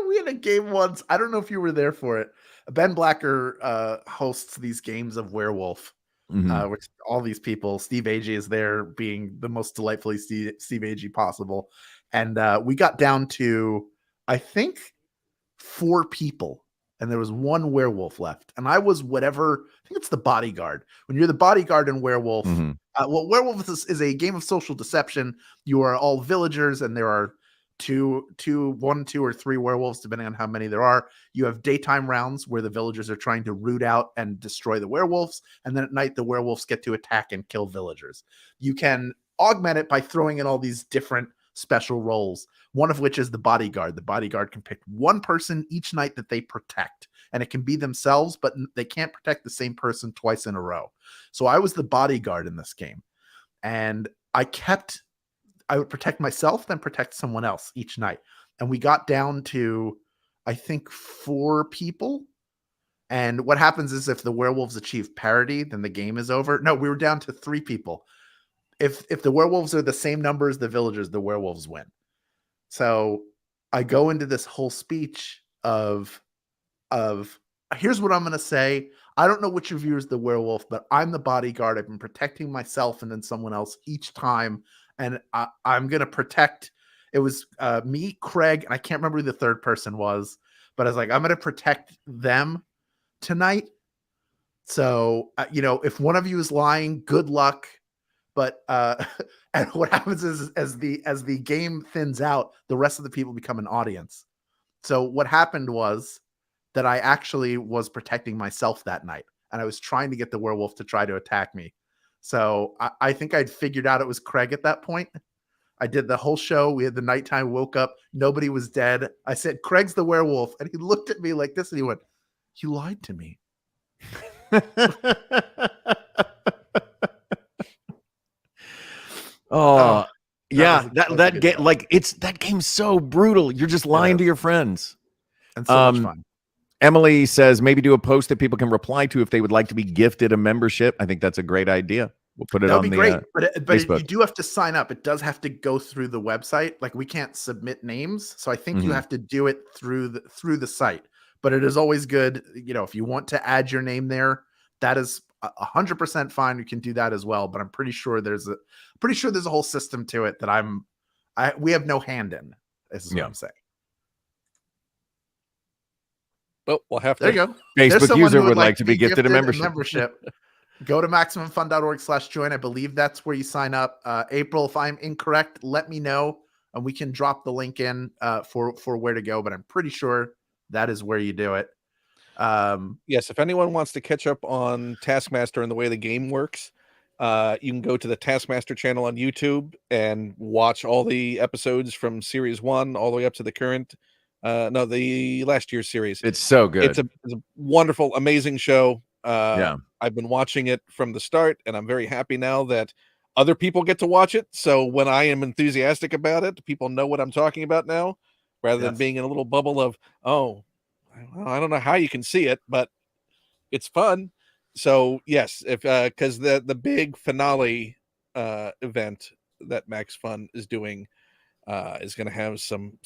We had a game once. I don't know if you were there for it. Ben Blacker hosts these games of werewolf, which all these people, Steve Agee is there being the most delightfully Steve Agee possible. And we got down to, I think, 4 people, and there was 1 werewolf left. And I was whatever, I think it's the bodyguard. When you're the bodyguard in Werewolf, Werewolf is a game of social deception. You are all villagers, and there are 1, 2, or 3 werewolves, depending on how many there are. You have daytime rounds where the villagers are trying to root out and destroy the werewolves, and then at night the werewolves get to attack and kill villagers. You can augment it by throwing in all these different special roles, one of which is the bodyguard. The bodyguard can pick 1 person each night that they protect, and it can be themselves, but they can't protect the same person twice in a row. So I was the bodyguard in this game, and I would protect myself, then protect someone else each night. And we got down to, I think, 4 people. And what happens is if the werewolves achieve parity, then the game is over. No, we were down to 3 people. If the werewolves are the same number as the villagers, the werewolves win. So I go into this whole speech of here's what I'm going to say. I don't know which of you is the werewolf, but I'm the bodyguard. I've been protecting myself and then someone else each time. And I'm going to protect. It was me, Craig, and I can't remember who the third person was, but I was like, I'm going to protect them tonight. So, if one of you is lying, good luck. But and what happens is as the game thins out, the rest of the people become an audience. So what happened was that I actually was protecting myself that night, and I was trying to get the werewolf to try to attack me. So I think I'd figured out it was Craig at that point. I did the whole show. We had the nighttime, woke up. Nobody was dead. I said, Craig's the werewolf. And he looked at me like this and he went, "You lied to me." Yeah. That game, like that game's so brutal. You're just lying to your friends. And so much fun. Emily says maybe do a post that people can reply to if they would like to be gifted a membership. I think that's a great idea. We'll put it on the great, but Facebook. You do have to sign up. It does have to go through the website. Like we can't submit names, so I think you have to do it through the site. But it is always good, if you want to add your name there, that is 100% fine. You can do that as well. But I'm pretty sure there's a whole system to it that we have no hand in. This is what I'm saying. Well, we'll have to. There you go. Facebook user would like to be gifted a membership. Go to MaximumFun.org/join. I believe that's where you sign up. April, if I'm incorrect, let me know, and we can drop the link in for where to go. But I'm pretty sure that is where you do it. Yes, if anyone wants to catch up on Taskmaster and the way the game works, you can go to the Taskmaster channel on YouTube and watch all the episodes from Series 1 all the way up to the current. The last year's series. It's so good. It's a wonderful, amazing show. Yeah. I've been watching it from the start, and I'm very happy now that other people get to watch it. So when I am enthusiastic about it, people know what I'm talking about now, rather than being in a little bubble of, I don't know how you can see it, but it's fun. So yes, if because the big finale event that Max Fun is doing is going to have some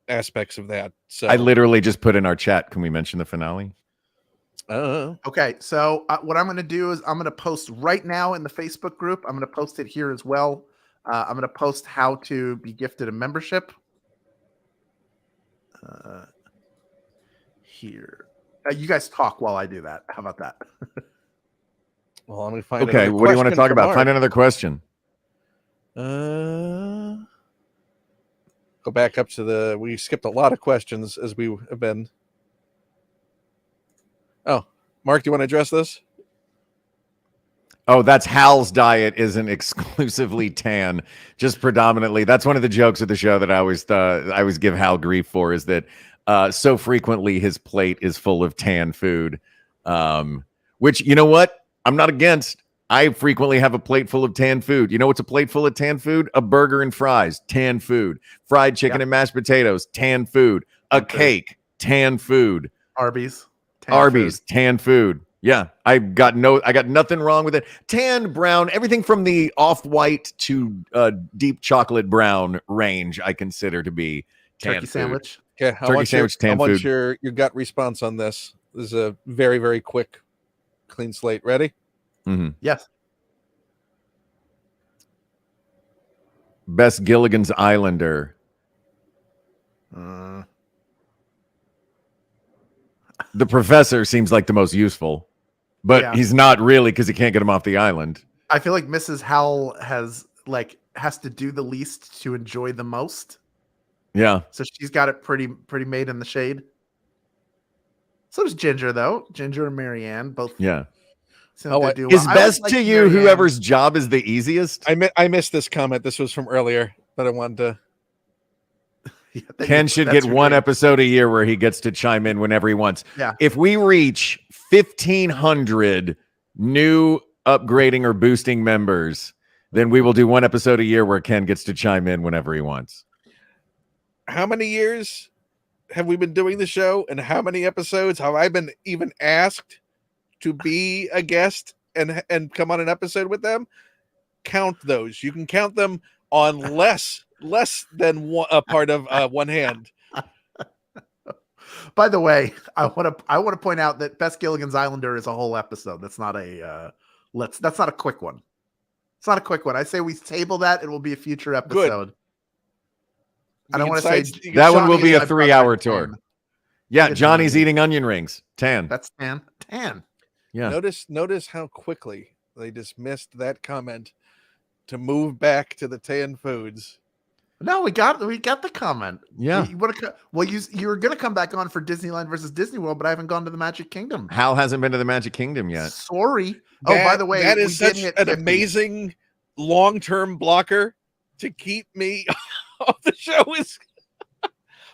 aspects of that. So I literally just put in our chat. Can we mention the finale? Okay, so what I'm going to do is I'm going to post right now in the Facebook group. I'm going to post it here as well. I'm going to post how to be gifted a membership. Here. You guys talk while I do that. How about that? Well, let me find. Okay, what do you want to talk about? Find another question. Go back up to we skipped a lot of questions as we have been. Oh, Mark, do you want to address this? Oh, that's Hal's diet isn't exclusively tan, just predominantly. That's one of the jokes of the show that I always give Hal grief for, is that So frequently his plate is full of tan food, which, you know what? I'm not against. I frequently have a plate full of tan food. You know what's a plate full of tan food? A burger and fries, tan food. Fried chicken and mashed potatoes, tan food. A cake, tan food. Arby's, tan food. Yeah, I got nothing wrong with it. Tan, brown, everything from the off-white to deep chocolate brown range I consider to be tan turkey food. sandwich. Okay, I want your gut response on this. This is a very, very quick, clean slate. Ready? Mm-hmm. Yes. Best Gilligan's Islander. The professor seems like the most useful, but he's not really because he can't get him off the island. I feel like Mrs. Howell has to do the least to enjoy the most. Yeah. So she's got it pretty made in the shade. So does Ginger, though. Ginger and Marianne both. Yeah. Is best to you Marianne. Whoever's job is the easiest? I missed this comment. This was from earlier, but I wanted to. Ken should get one episode a year where he gets to chime in whenever he wants. Yeah. If we reach 1,500 new upgrading or boosting members, then we will do one episode a year where Ken gets to chime in whenever he wants. How many years have we been doing the show, and how many episodes have I been even asked to be a guest and come on an episode with them? Count those. You can count them on less than a part of one hand. By the way, I want to point out that Best Gilligan's Islander is a whole episode. That's not a that's not a quick one. It's not a quick one. I say we table that. It will be a future episode. Good. I don't want to say that one will be a 3-hour tour. Yeah, Johnny's eating onion rings. Tan. That's tan. Yeah. Notice how quickly they dismissed that comment to move back to the tan foods. No, we got the comment. Yeah. You were gonna come back on for Disneyland versus Disney World, but I haven't gone to the Magic Kingdom. Hal hasn't been to the Magic Kingdom yet. Sorry. By the way, that is such an amazing long-term blocker to keep me off the show. Is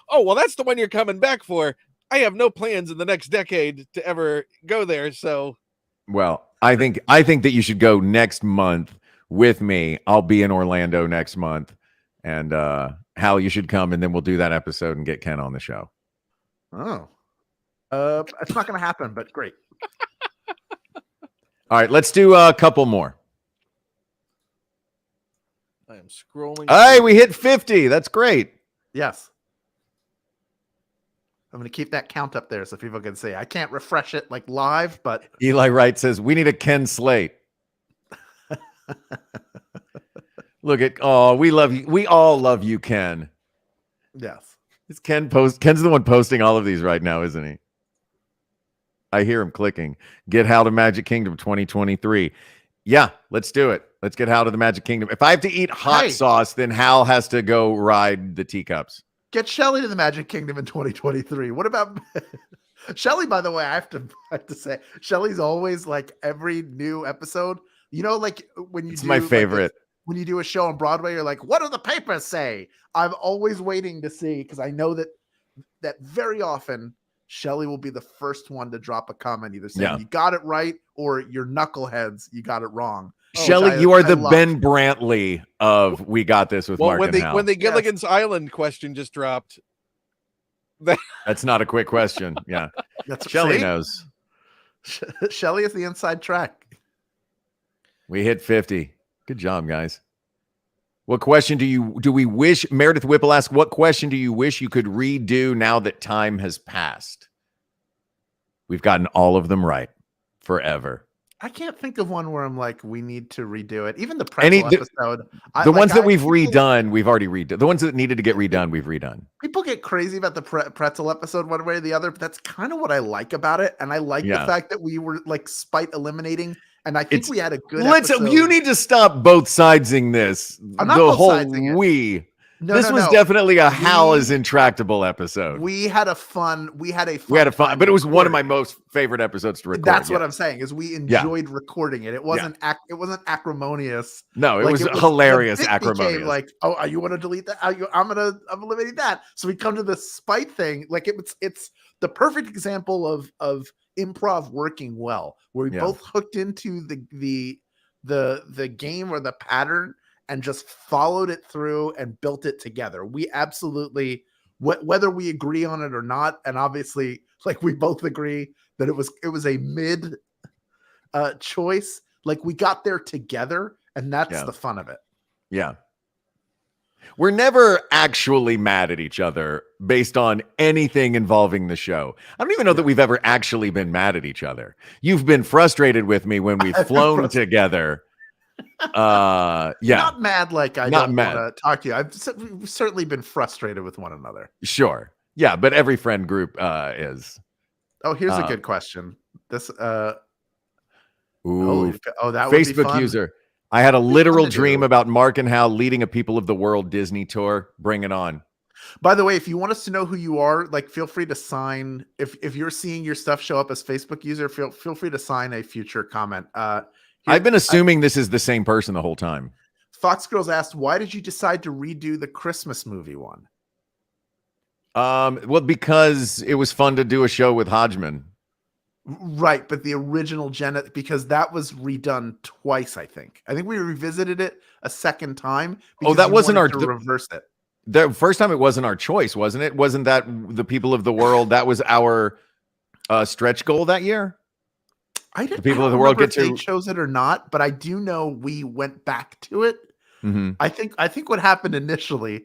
oh well, that's the one you're coming back for. I have no plans in the next decade to ever go there. So, well, I think that you should go next month with me. I'll be in Orlando next month. And Hal, you should come, and then we'll do that episode and get Ken on the show. Oh, it's not going to happen, but great. All right, let's do a couple more. I am scrolling. Hey, we hit 50. That's great. Yes. I'm going to keep that count up there so people can see. I can't refresh it like live, but Eli Wright says we need a Ken slate. Look at we love you. We all love you, Ken. Yes. Ken's the one posting all of these right now, isn't he? I hear him clicking. Get Hal to Magic Kingdom 2023. Yeah, let's do it. Let's get Hal to the Magic Kingdom. If I have to eat hot sauce, then Hal has to go ride the teacups. Get Shelly to the Magic Kingdom in 2023. What about Shelly? By the way, I have to say, Shelly's always like every new episode. You know, like when you it's my favorite. When you do a show on Broadway, you're like, what do the papers say? I'm always waiting to see, because I know that very often Shelly will be the first one to drop a comment, either saying you got it right or you're knuckleheads, you got it wrong. Shelly, you are the Ben Brantley of We Got This with Mark and Hal. When the Gilligan's Island question just dropped. That's not a quick question. Yeah. Shelly knows. Shelly is the inside track. We hit 50. Good job, guys. What question do we wish? Meredith Whipple asks, what question do you wish you could redo now that time has passed? We've gotten all of them right forever. I can't think of one where I'm like, we need to redo it. Even the pretzel episode. The ones that we've redone, we've already redone. The ones that needed to get redone, we've redone. People get crazy about the pretzel episode one way or the other, but that's kind of what I like about it. And I like the fact that we were like spite eliminating. And I think we had a good episode. You need to stop both sidesing this. I'm not both sidesing it. This was definitely a Hal is intractable episode. We had a fun. We had a fun, but it was one of my most favorite episodes to record. That's what I'm saying. Is we enjoyed recording it. It wasn't it wasn't acrimonious. No, it was hilarious acrimonious. Became like, oh, you want to delete that? I'm eliminating that. So we come to the spite thing. Like it's the perfect example of improv working well, where we both hooked into the game or the pattern and just followed it through and built it together. We absolutely, whether we agree on it or not, and obviously, like we both agree that it was a mid choice. Like we got there together, and that's the fun of it. Yeah. We're never actually mad at each other based on anything involving the show. I don't even know that we've ever actually been mad at each other. You've been frustrated with me when we've flown together. Not mad like I don't want to talk to you. We've certainly been frustrated with one another. Sure. Yeah, but every friend group is. Oh, here's a good question. This that Facebook would be fun. user. I had a literal dream about Mark and Hal leading a People of the World Disney tour. Bring it on. By the way, if you want us to know who you are, like feel free to sign. If you're seeing your stuff show up as Facebook user, feel free to sign a future comment. I've been assuming this is the same person the whole time. Fox Girls asked, why did you decide to redo the Christmas movie one? Well, because it was fun to do a show with Hodgman. Right, but the original because that was redone twice, I think. I think we revisited it a second time. Oh, that wasn't our reverse it. The first time it wasn't our choice, wasn't it? Wasn't that the People of the World? That was our stretch goal that year. The People of the World get to they chose it or not, but I do know we went back to it. Mm-hmm. I think what happened initially,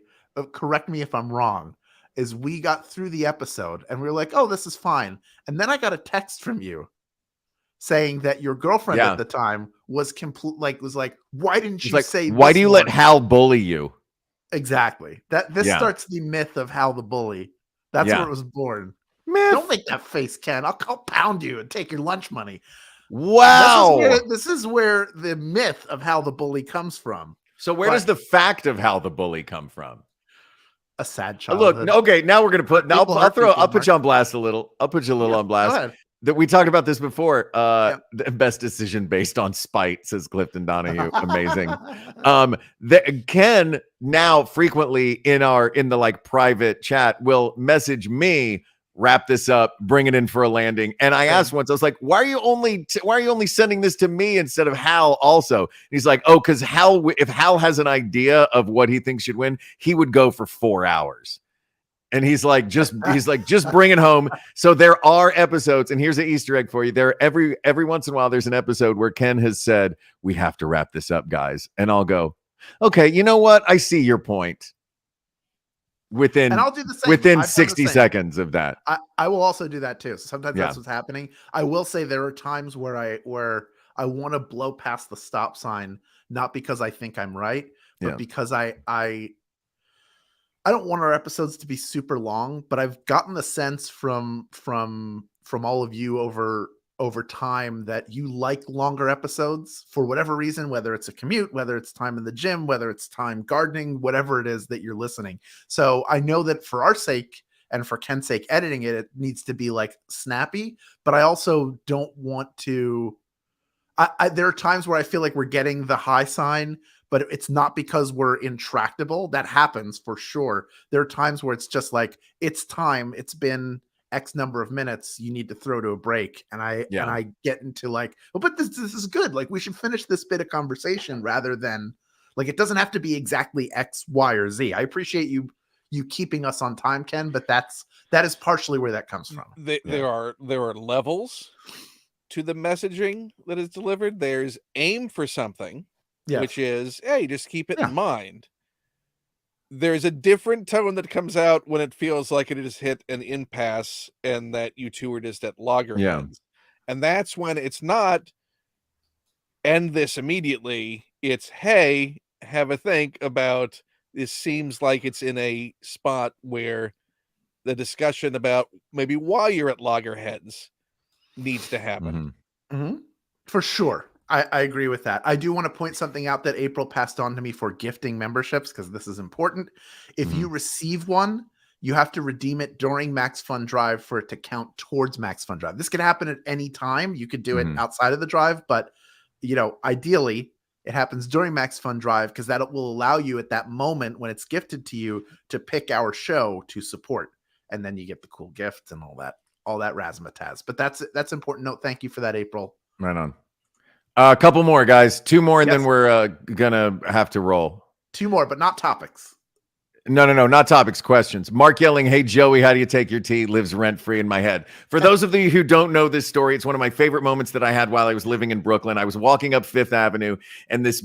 correct me if I'm wrong, is we got through the episode and we were like, oh, this is fine. And then I got a text from you saying that your girlfriend at the time was was like, why didn't you say why do you let Hal bully you? Exactly. This starts the myth of Hal the bully. That's where it was born. Myth. Don't make that face, Ken. I'll pound you and take your lunch money. Wow. This is where the myth of Hal the bully comes from. So where does the fact of Hal the bully come from? A sad childhood. Look, okay, now we're gonna put. Now I'll put you on blast a little. I'll put you a little on blast. That we talked about this before. The best decision based on spite, says Clifton Donahue. Amazing. Ken now frequently in the like private chat will message me, wrap this up, bring it in for a landing. And I asked once, I was like, why are you only sending this to me instead of Hal also? And he's like, oh, because if Hal has an idea of what he thinks should win, he would go for 4 hours. And he's like, just bring it home. So there are episodes, and here's an Easter egg for you. There every once in a while, there's an episode where Ken has said, we have to wrap this up, guys. And I'll go, okay, you know what? I see your point. And I'll do the same. Within 60 seconds of that. I will also do that too. So sometimes that's what's happening. I will say there are times where I want to blow past the stop sign, not because I think I'm right, but because I don't want our episodes to be super long, but I've gotten the sense from all of you over time that you like longer episodes for whatever reason, whether it's a commute, whether it's time in the gym, whether it's time gardening, whatever it is that you're listening. So I know that for our sake and for Ken's sake, editing it needs to be like snappy, but I also don't want to, there are times where I feel like we're getting the high sign, but it's not because we're intractable. That happens for sure. There are times where it's just like, it's time. It's been X number of minutes. You need to throw to a break. And I get into like, oh, but this is good. Like we should finish this bit of conversation rather than like, it doesn't have to be exactly X, Y, or Z. I appreciate you keeping us on time, Ken, but that is partially where that comes from. There are levels to the messaging that is delivered. There's aim for something. Which is, hey, just keep it in mind. There's a different tone that comes out when it feels like it has hit an impasse and that you two are just at loggerheads. And that's when it's not end this immediately. It's, hey, have a think about this. Seems like it's in a spot where the discussion about maybe why you're at loggerheads needs to happen. Mm-hmm. For sure. I agree with that. I do want to point something out that April passed on to me for gifting memberships, because this is important. If you receive one, you have to redeem it during MaxFunDrive for it to count towards MaxFunDrive. This could happen at any time. You could do it outside of the drive, but ideally it happens during MaxFunDrive, because that will allow you at that moment when it's gifted to you to pick our show to support, and then you get the cool gift and all that razzmatazz. But that's important note. Thank you for that, April. Right on. A couple more, guys. 2 more, and then we're gonna have to roll. 2 more, but not topics. No, not topics, questions. Mark yelling, "Hey, Joey, how do you take your tea?" lives rent-free in my head. For those of you who don't know this story, it's one of my favorite moments that I had while I was living in Brooklyn. I was walking up Fifth Avenue, and this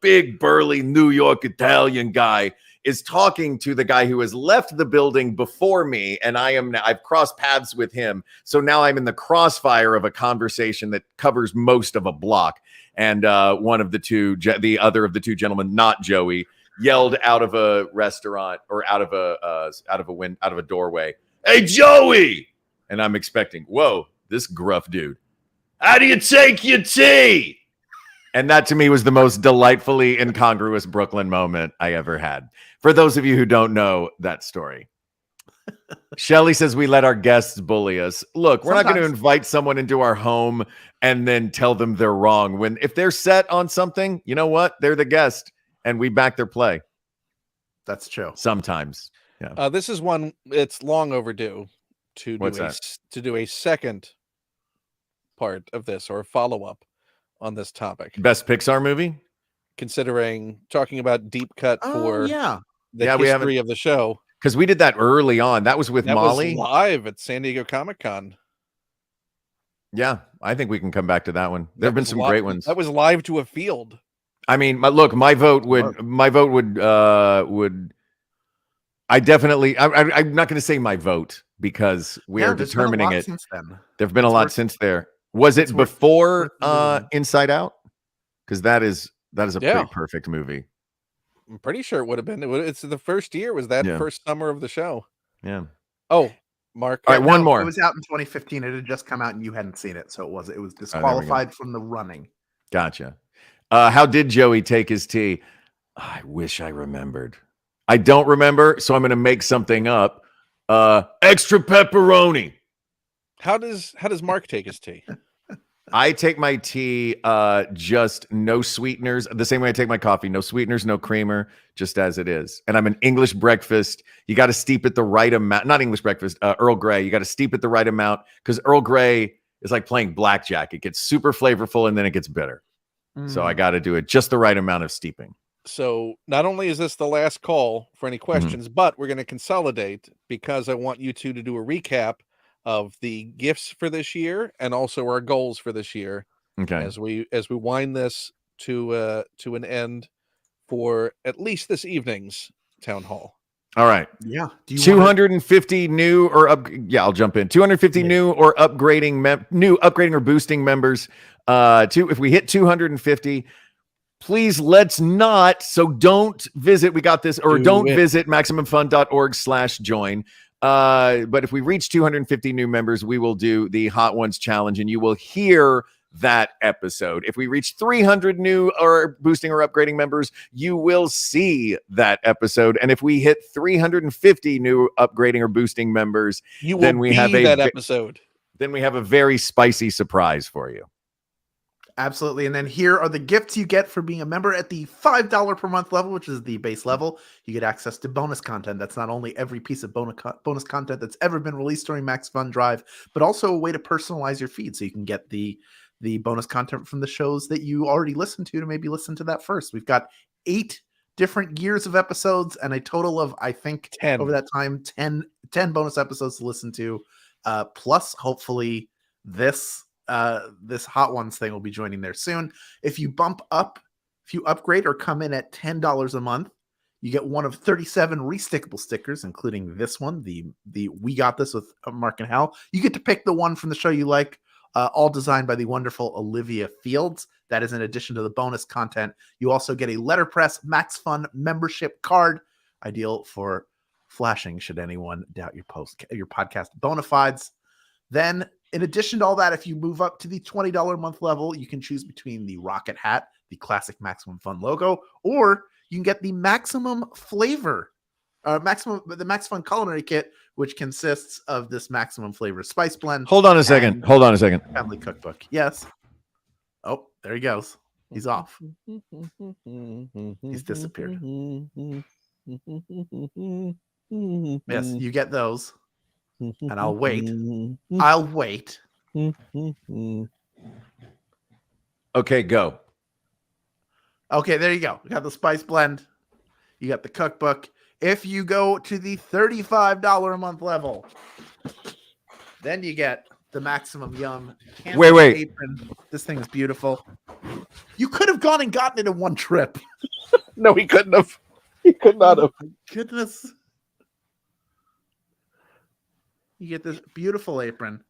big, burly New York Italian guy is talking to the guy who has left the building before me, and I've crossed paths with him. So now I'm in the crossfire of a conversation that covers most of a block. And one of the two, the other of the two gentlemen, not Joey, yelled out of a restaurant or out of a doorway, "Hey, Joey!" And I'm expecting, whoa, this gruff dude, "How do you take your tea?" And that to me was the most delightfully incongruous Brooklyn moment I ever had. For those of you who don't know that story. Shelly says we let our guests bully us. Look, we're not going to invite someone into our home and then tell them they're wrong. If they're set on something, you know what? They're the guest and we back their play. That's true. Sometimes. Yeah. This is one, it's long overdue to do a second part of this, or a follow-up on this topic. Best Pixar movie? Considering talking about deep cut for the we history of the show. Because we did that early on. That was with Molly. Was live at San Diego Comic-Con. Yeah, I think we can come back to that one. There have been some great ones. That was live to a field. I mean, my vote would I definitely, I'm not going to say my vote because we are determining it. There have been a lot since there. Was it before Inside Out? Because that is a pretty perfect movie. I'm pretty sure it would have been. It's the first year. Was that first summer of the show? Yeah. Oh, Mark. All right, one more. It was out in 2015. It had just come out and you hadn't seen it, so it was disqualified from the running. Gotcha. How did Joey take his tea? I wish I remembered. I don't remember, so I'm going to make something up. Extra pepperoni. How does Mark take his tea? I take my tea just no sweeteners, the same way I take my coffee. No sweeteners, no creamer, just as it is. And I'm an English breakfast. You got to steep it the right amount. Not English breakfast, Earl Grey. You got to steep it the right amount because Earl Grey is like playing blackjack. It gets super flavorful and then it gets bitter. So I got to do it just the right amount of steeping. So not only is this the last call for any questions, but we're going to consolidate because I want you two to do a recap of the gifts for this year and also our goals for this year. Okay. As we wind this to an end for at least this evening's town hall. All right. Yeah. 250 new or I'll jump in. 250 new or upgrading or boosting members. If we hit 250, please let's not. So don't visit. We got this, or don't visit MaximumFun.org/join. But if we reach 250 new members, we will do the Hot Ones challenge, and you will hear that episode. If we reach 300 new or boosting or upgrading members, you will see that episode. And if we hit 350 new upgrading or boosting members, then we have that episode. Then we have a very spicy surprise for you. Absolutely. And then here are the gifts you get for being a member at the $5 per month level, which is the base level. You get access to bonus content. That's not only every piece of bonus content that's ever been released during MaxFunDrive, but also a way to personalize your feed. So you can get the bonus content from the shows that you already listened to maybe listen to that first. We've got 8 different years of episodes and a total of, I think, 10 over that time, 10 bonus episodes to listen to. Plus, hopefully, this Hot Ones thing will be joining there soon. If you upgrade or come in at $10 a month, you get one of 37 restickable stickers, including this one, the We Got This with Mark and Hal. You get to pick the one from the show you like, all designed by the wonderful Olivia Fields. That is in addition to the bonus content. You also get a letterpress MaxFun membership card, ideal for flashing should anyone doubt your podcast bona fides. Then In addition to all that, if you move up to the $20 a month level, you can choose between the rocket hat, the classic Maximum Fun logo, or you can get the maximum flavor, the Max Fun culinary kit, which consists of this maximum flavor spice blend. Hold on a second. Family cookbook. Yes. Oh, there he goes. He's off. He's disappeared. Yes, you get those. And I'll wait. Okay, go. Okay, there you go. We got the spice blend. You got the cookbook. If you go to the $35 a month level, then you get the Maximum Yum. Wait. Apron. This thing is beautiful. You could have gone and gotten it in one trip. No, he couldn't have. He could not have. Oh, my goodness. You get this beautiful apron.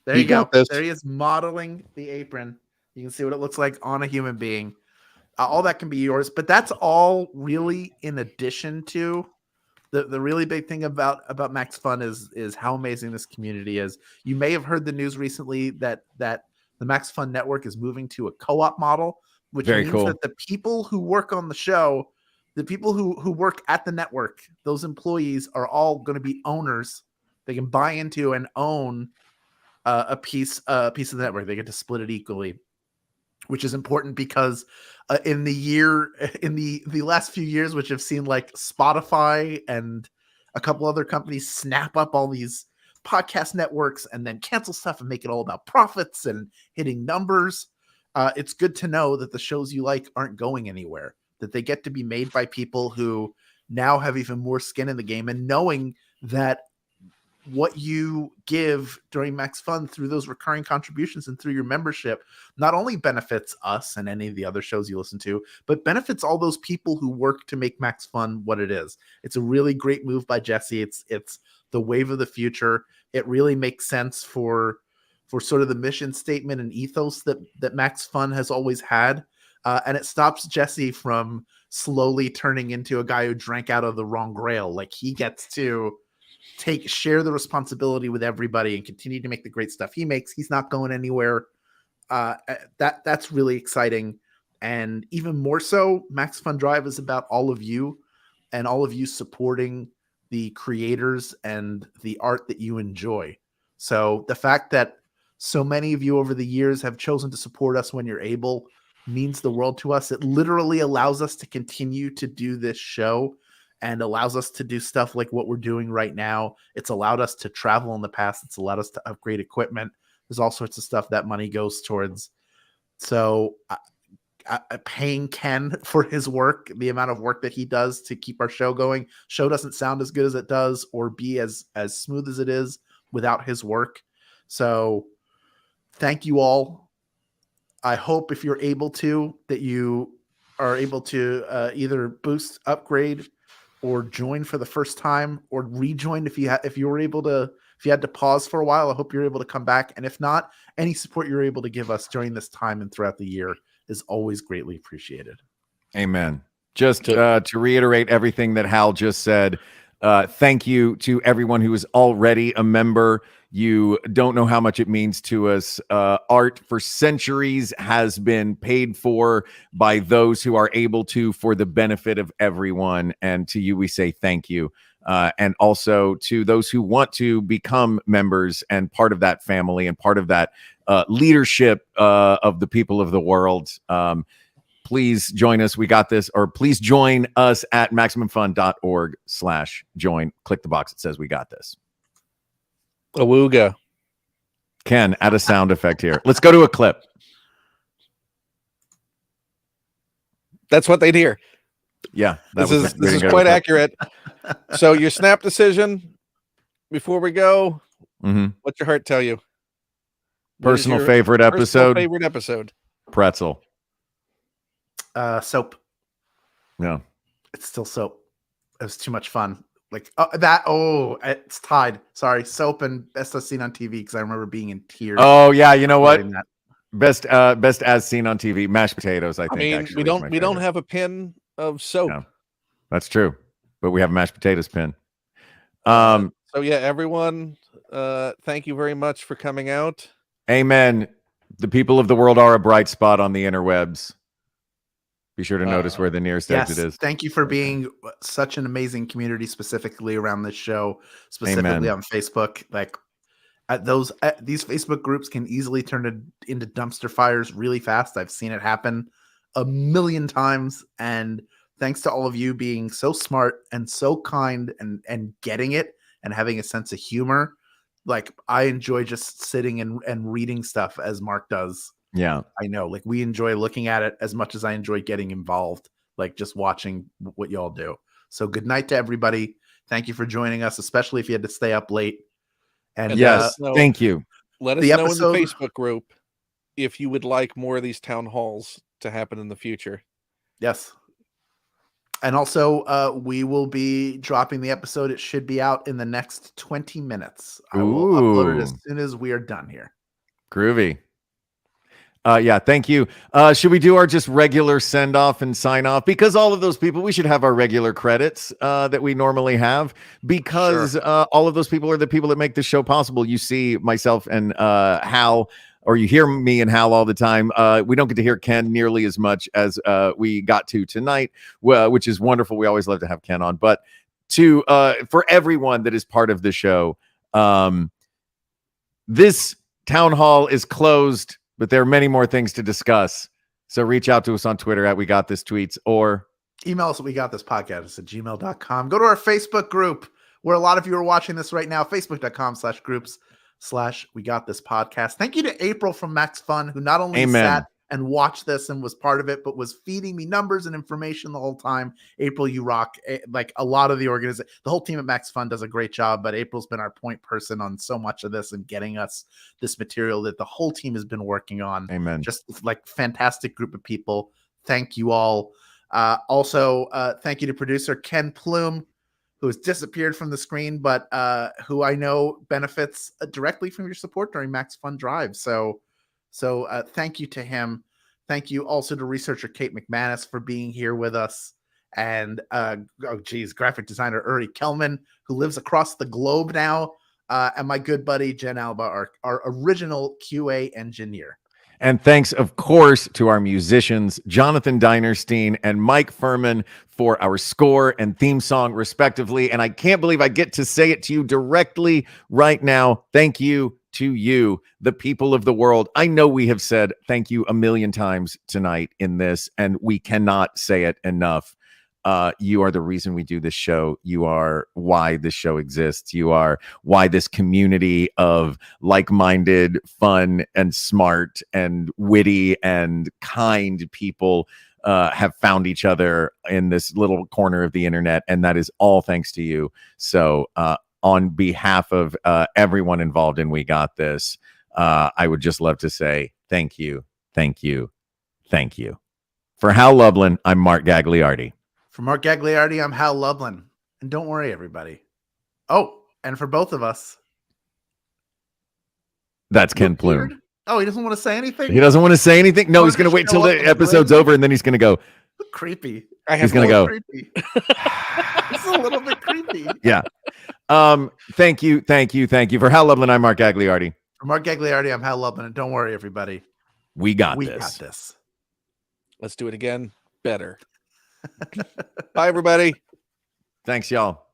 There you go. There he is modeling the apron. You can see what it looks like on a human being. All that can be yours, but that's all really in addition to the really big thing about Max Fun is how amazing this community is. You may have heard the news recently that the Max Fun network is moving to a co-op model, which means that the people who work on the show, the people who work at the network, those employees are all going to be owners. They can buy into and own a piece of the network. They get to split it equally, which is important because in the last few years, which have seen like Spotify and a couple other companies snap up all these podcast networks and then cancel stuff and make it all about profits and hitting numbers. It's good to know that the shows you like aren't going anywhere, that they get to be made by people who now have even more skin in the game, and knowing that what you give during Max Fun through those recurring contributions and through your membership not only benefits us and any of the other shows you listen to, but benefits all those people who work to make Max Fun what it is. It's a really great move by Jesse. It's the wave of the future. It really makes sense for sort of the mission statement and ethos that Max Fun has always had. And it stops Jesse from slowly turning into a guy who drank out of the wrong grail. Like, he gets to share the responsibility with everybody and continue to make the great stuff he makes. He's not going anywhere. That's really exciting. And even more so, MaxFunDrive is about all of you and all of you supporting the creators and the art that you enjoy. So the fact that so many of you over the years have chosen to support us when you're able means the world to us. It literally allows us to continue to do this show and allows us to do stuff like what we're doing right now. It's allowed us to travel in the past. It's allowed us to upgrade equipment. There's all sorts of stuff that money goes towards. So paying Ken for his work, the amount of work that he does to keep our show going. Show doesn't sound as good as it does or be as smooth as it is without his work. So thank you all. I hope if you're able to, that you are able to either boost, upgrade, or join for the first time, or rejoin if you had to pause for a while. I hope you're able to come back. And if not, any support you're able to give us during this time and throughout the year is always greatly appreciated. Amen. Just to reiterate everything that Hal just said, thank you to everyone who is already a member. You don't know how much it means to us. Art for centuries has been paid for by those who are able to, for the benefit of everyone. And to you, we say thank you. And also to those who want to become members and part of that family and part of that leadership of the people of the world. Please join us. We got this. Or please join us at MaximumFun.org/join. Click the box that says we got this. Awooga. Ken, add a sound effect here. Let's go to a clip. That's what they'd hear. Yeah. This is quite accurate. So your snap decision before we go, what's your heart tell you? Personal favorite episode? Favorite episode? Pretzel. Soap. No. It's still soap. It was too much fun. It's tied. Sorry, Soap and Best As Seen on TV, because I remember being in tears. Oh yeah, you know what? Best As Seen on TV, mashed potatoes. I think. We don't have a pin of Soap. No, that's true, but we have a mashed potatoes pin. So yeah, everyone, thank you very much for coming out. Amen. The people of the world are a bright spot on the interwebs. Be sure to notice where the nearest exit is. Thank you for being such an amazing community, specifically around this show, specifically Amen. on Facebook. Like these Facebook groups can easily turn into dumpster fires really fast. I've seen it happen a million times, and thanks to all of you being so smart and so kind and getting it and having a sense of humor. Like, I enjoy just sitting and reading stuff as Mark does. Yeah. I know, like, we enjoy looking at it as much as I enjoy getting involved, like just watching what y'all do. So good night to everybody. Thank you for joining us, especially if you had to stay up late. And yes, thank you. Let us know in the Facebook group if you would like more of these town halls to happen in the future. Yes. And also, we will be dropping the episode. It should be out in the next 20 minutes. I will upload it as soon as we are done here. Groovy. Yeah, thank you. Should we do our just regular send off and sign off? Because all of those people, we should have our regular credits that we normally have, because all of those people are the people that make this show possible. You see myself and Hal, or you hear me and Hal all the time. We don't get to hear Ken nearly as much as we got to tonight, which is wonderful. We always love to have Ken on. But for everyone that is part of the show, this town hall is closed, but there are many more things to discuss. So reach out to us on Twitter at We Got This Tweets, or email us at WeGotThisPodcast@gmail.com. Go to our Facebook group where a lot of you are watching this right now, facebook.com/groups/WeGotThisPodcast. Thank you to April from Max Fun, who not only sat and watched this and was part of it, but was feeding me numbers and information the whole time. April, you rock. Like, a lot of the organization, the whole team at Max Fun does a great job, but April's been our point person on so much of this and getting us this material that the whole team has been working on. Amen. Just like fantastic group of people. Thank you all. Also, thank you to producer Ken Plume, who has disappeared from the screen, but who I know benefits directly from your support during MaxFunDrive. So thank you to him. Thank you also to researcher Kate McManus for being here with us. And graphic designer Uri Kelman, who lives across the globe now. And my good buddy Jen Alba, our original QA engineer. And thanks, of course, to our musicians, Jonathan Dinerstein and Mike Furman, for our score and theme song, respectively. And I can't believe I get to say it to you directly right now. Thank you to you, the people of the world. I know we have said thank you a million times tonight in this, and we cannot say it enough. You are the reason we do this show. You are why this show exists. You are why this community of like-minded, fun, and smart, and witty, and kind people have found each other in this little corner of the internet. And that is all thanks to you. So on behalf of everyone involved in We Got This, I would just love to say thank you, thank you, thank you. For Hal Lublin, I'm Mark Gagliardi. For Mark Gagliardi, I'm Hal Lublin. And don't worry, everybody. Oh, and for both of us, that's Ken Plume. Oh, he doesn't want to say anything? He doesn't want to say anything? No, he's going to wait till the episode's over, and then he's going to go. Creepy. He's going to go. Creepy. It's a little bit creepy. Yeah. Thank you. For Hal Lublin, I'm Mark Gagliardi. For Mark Gagliardi, I'm Hal Lublin. And don't worry, everybody. We got this. Let's do it again. Better. Bye, everybody. Thanks, y'all.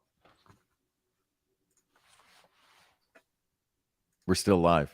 We're still live.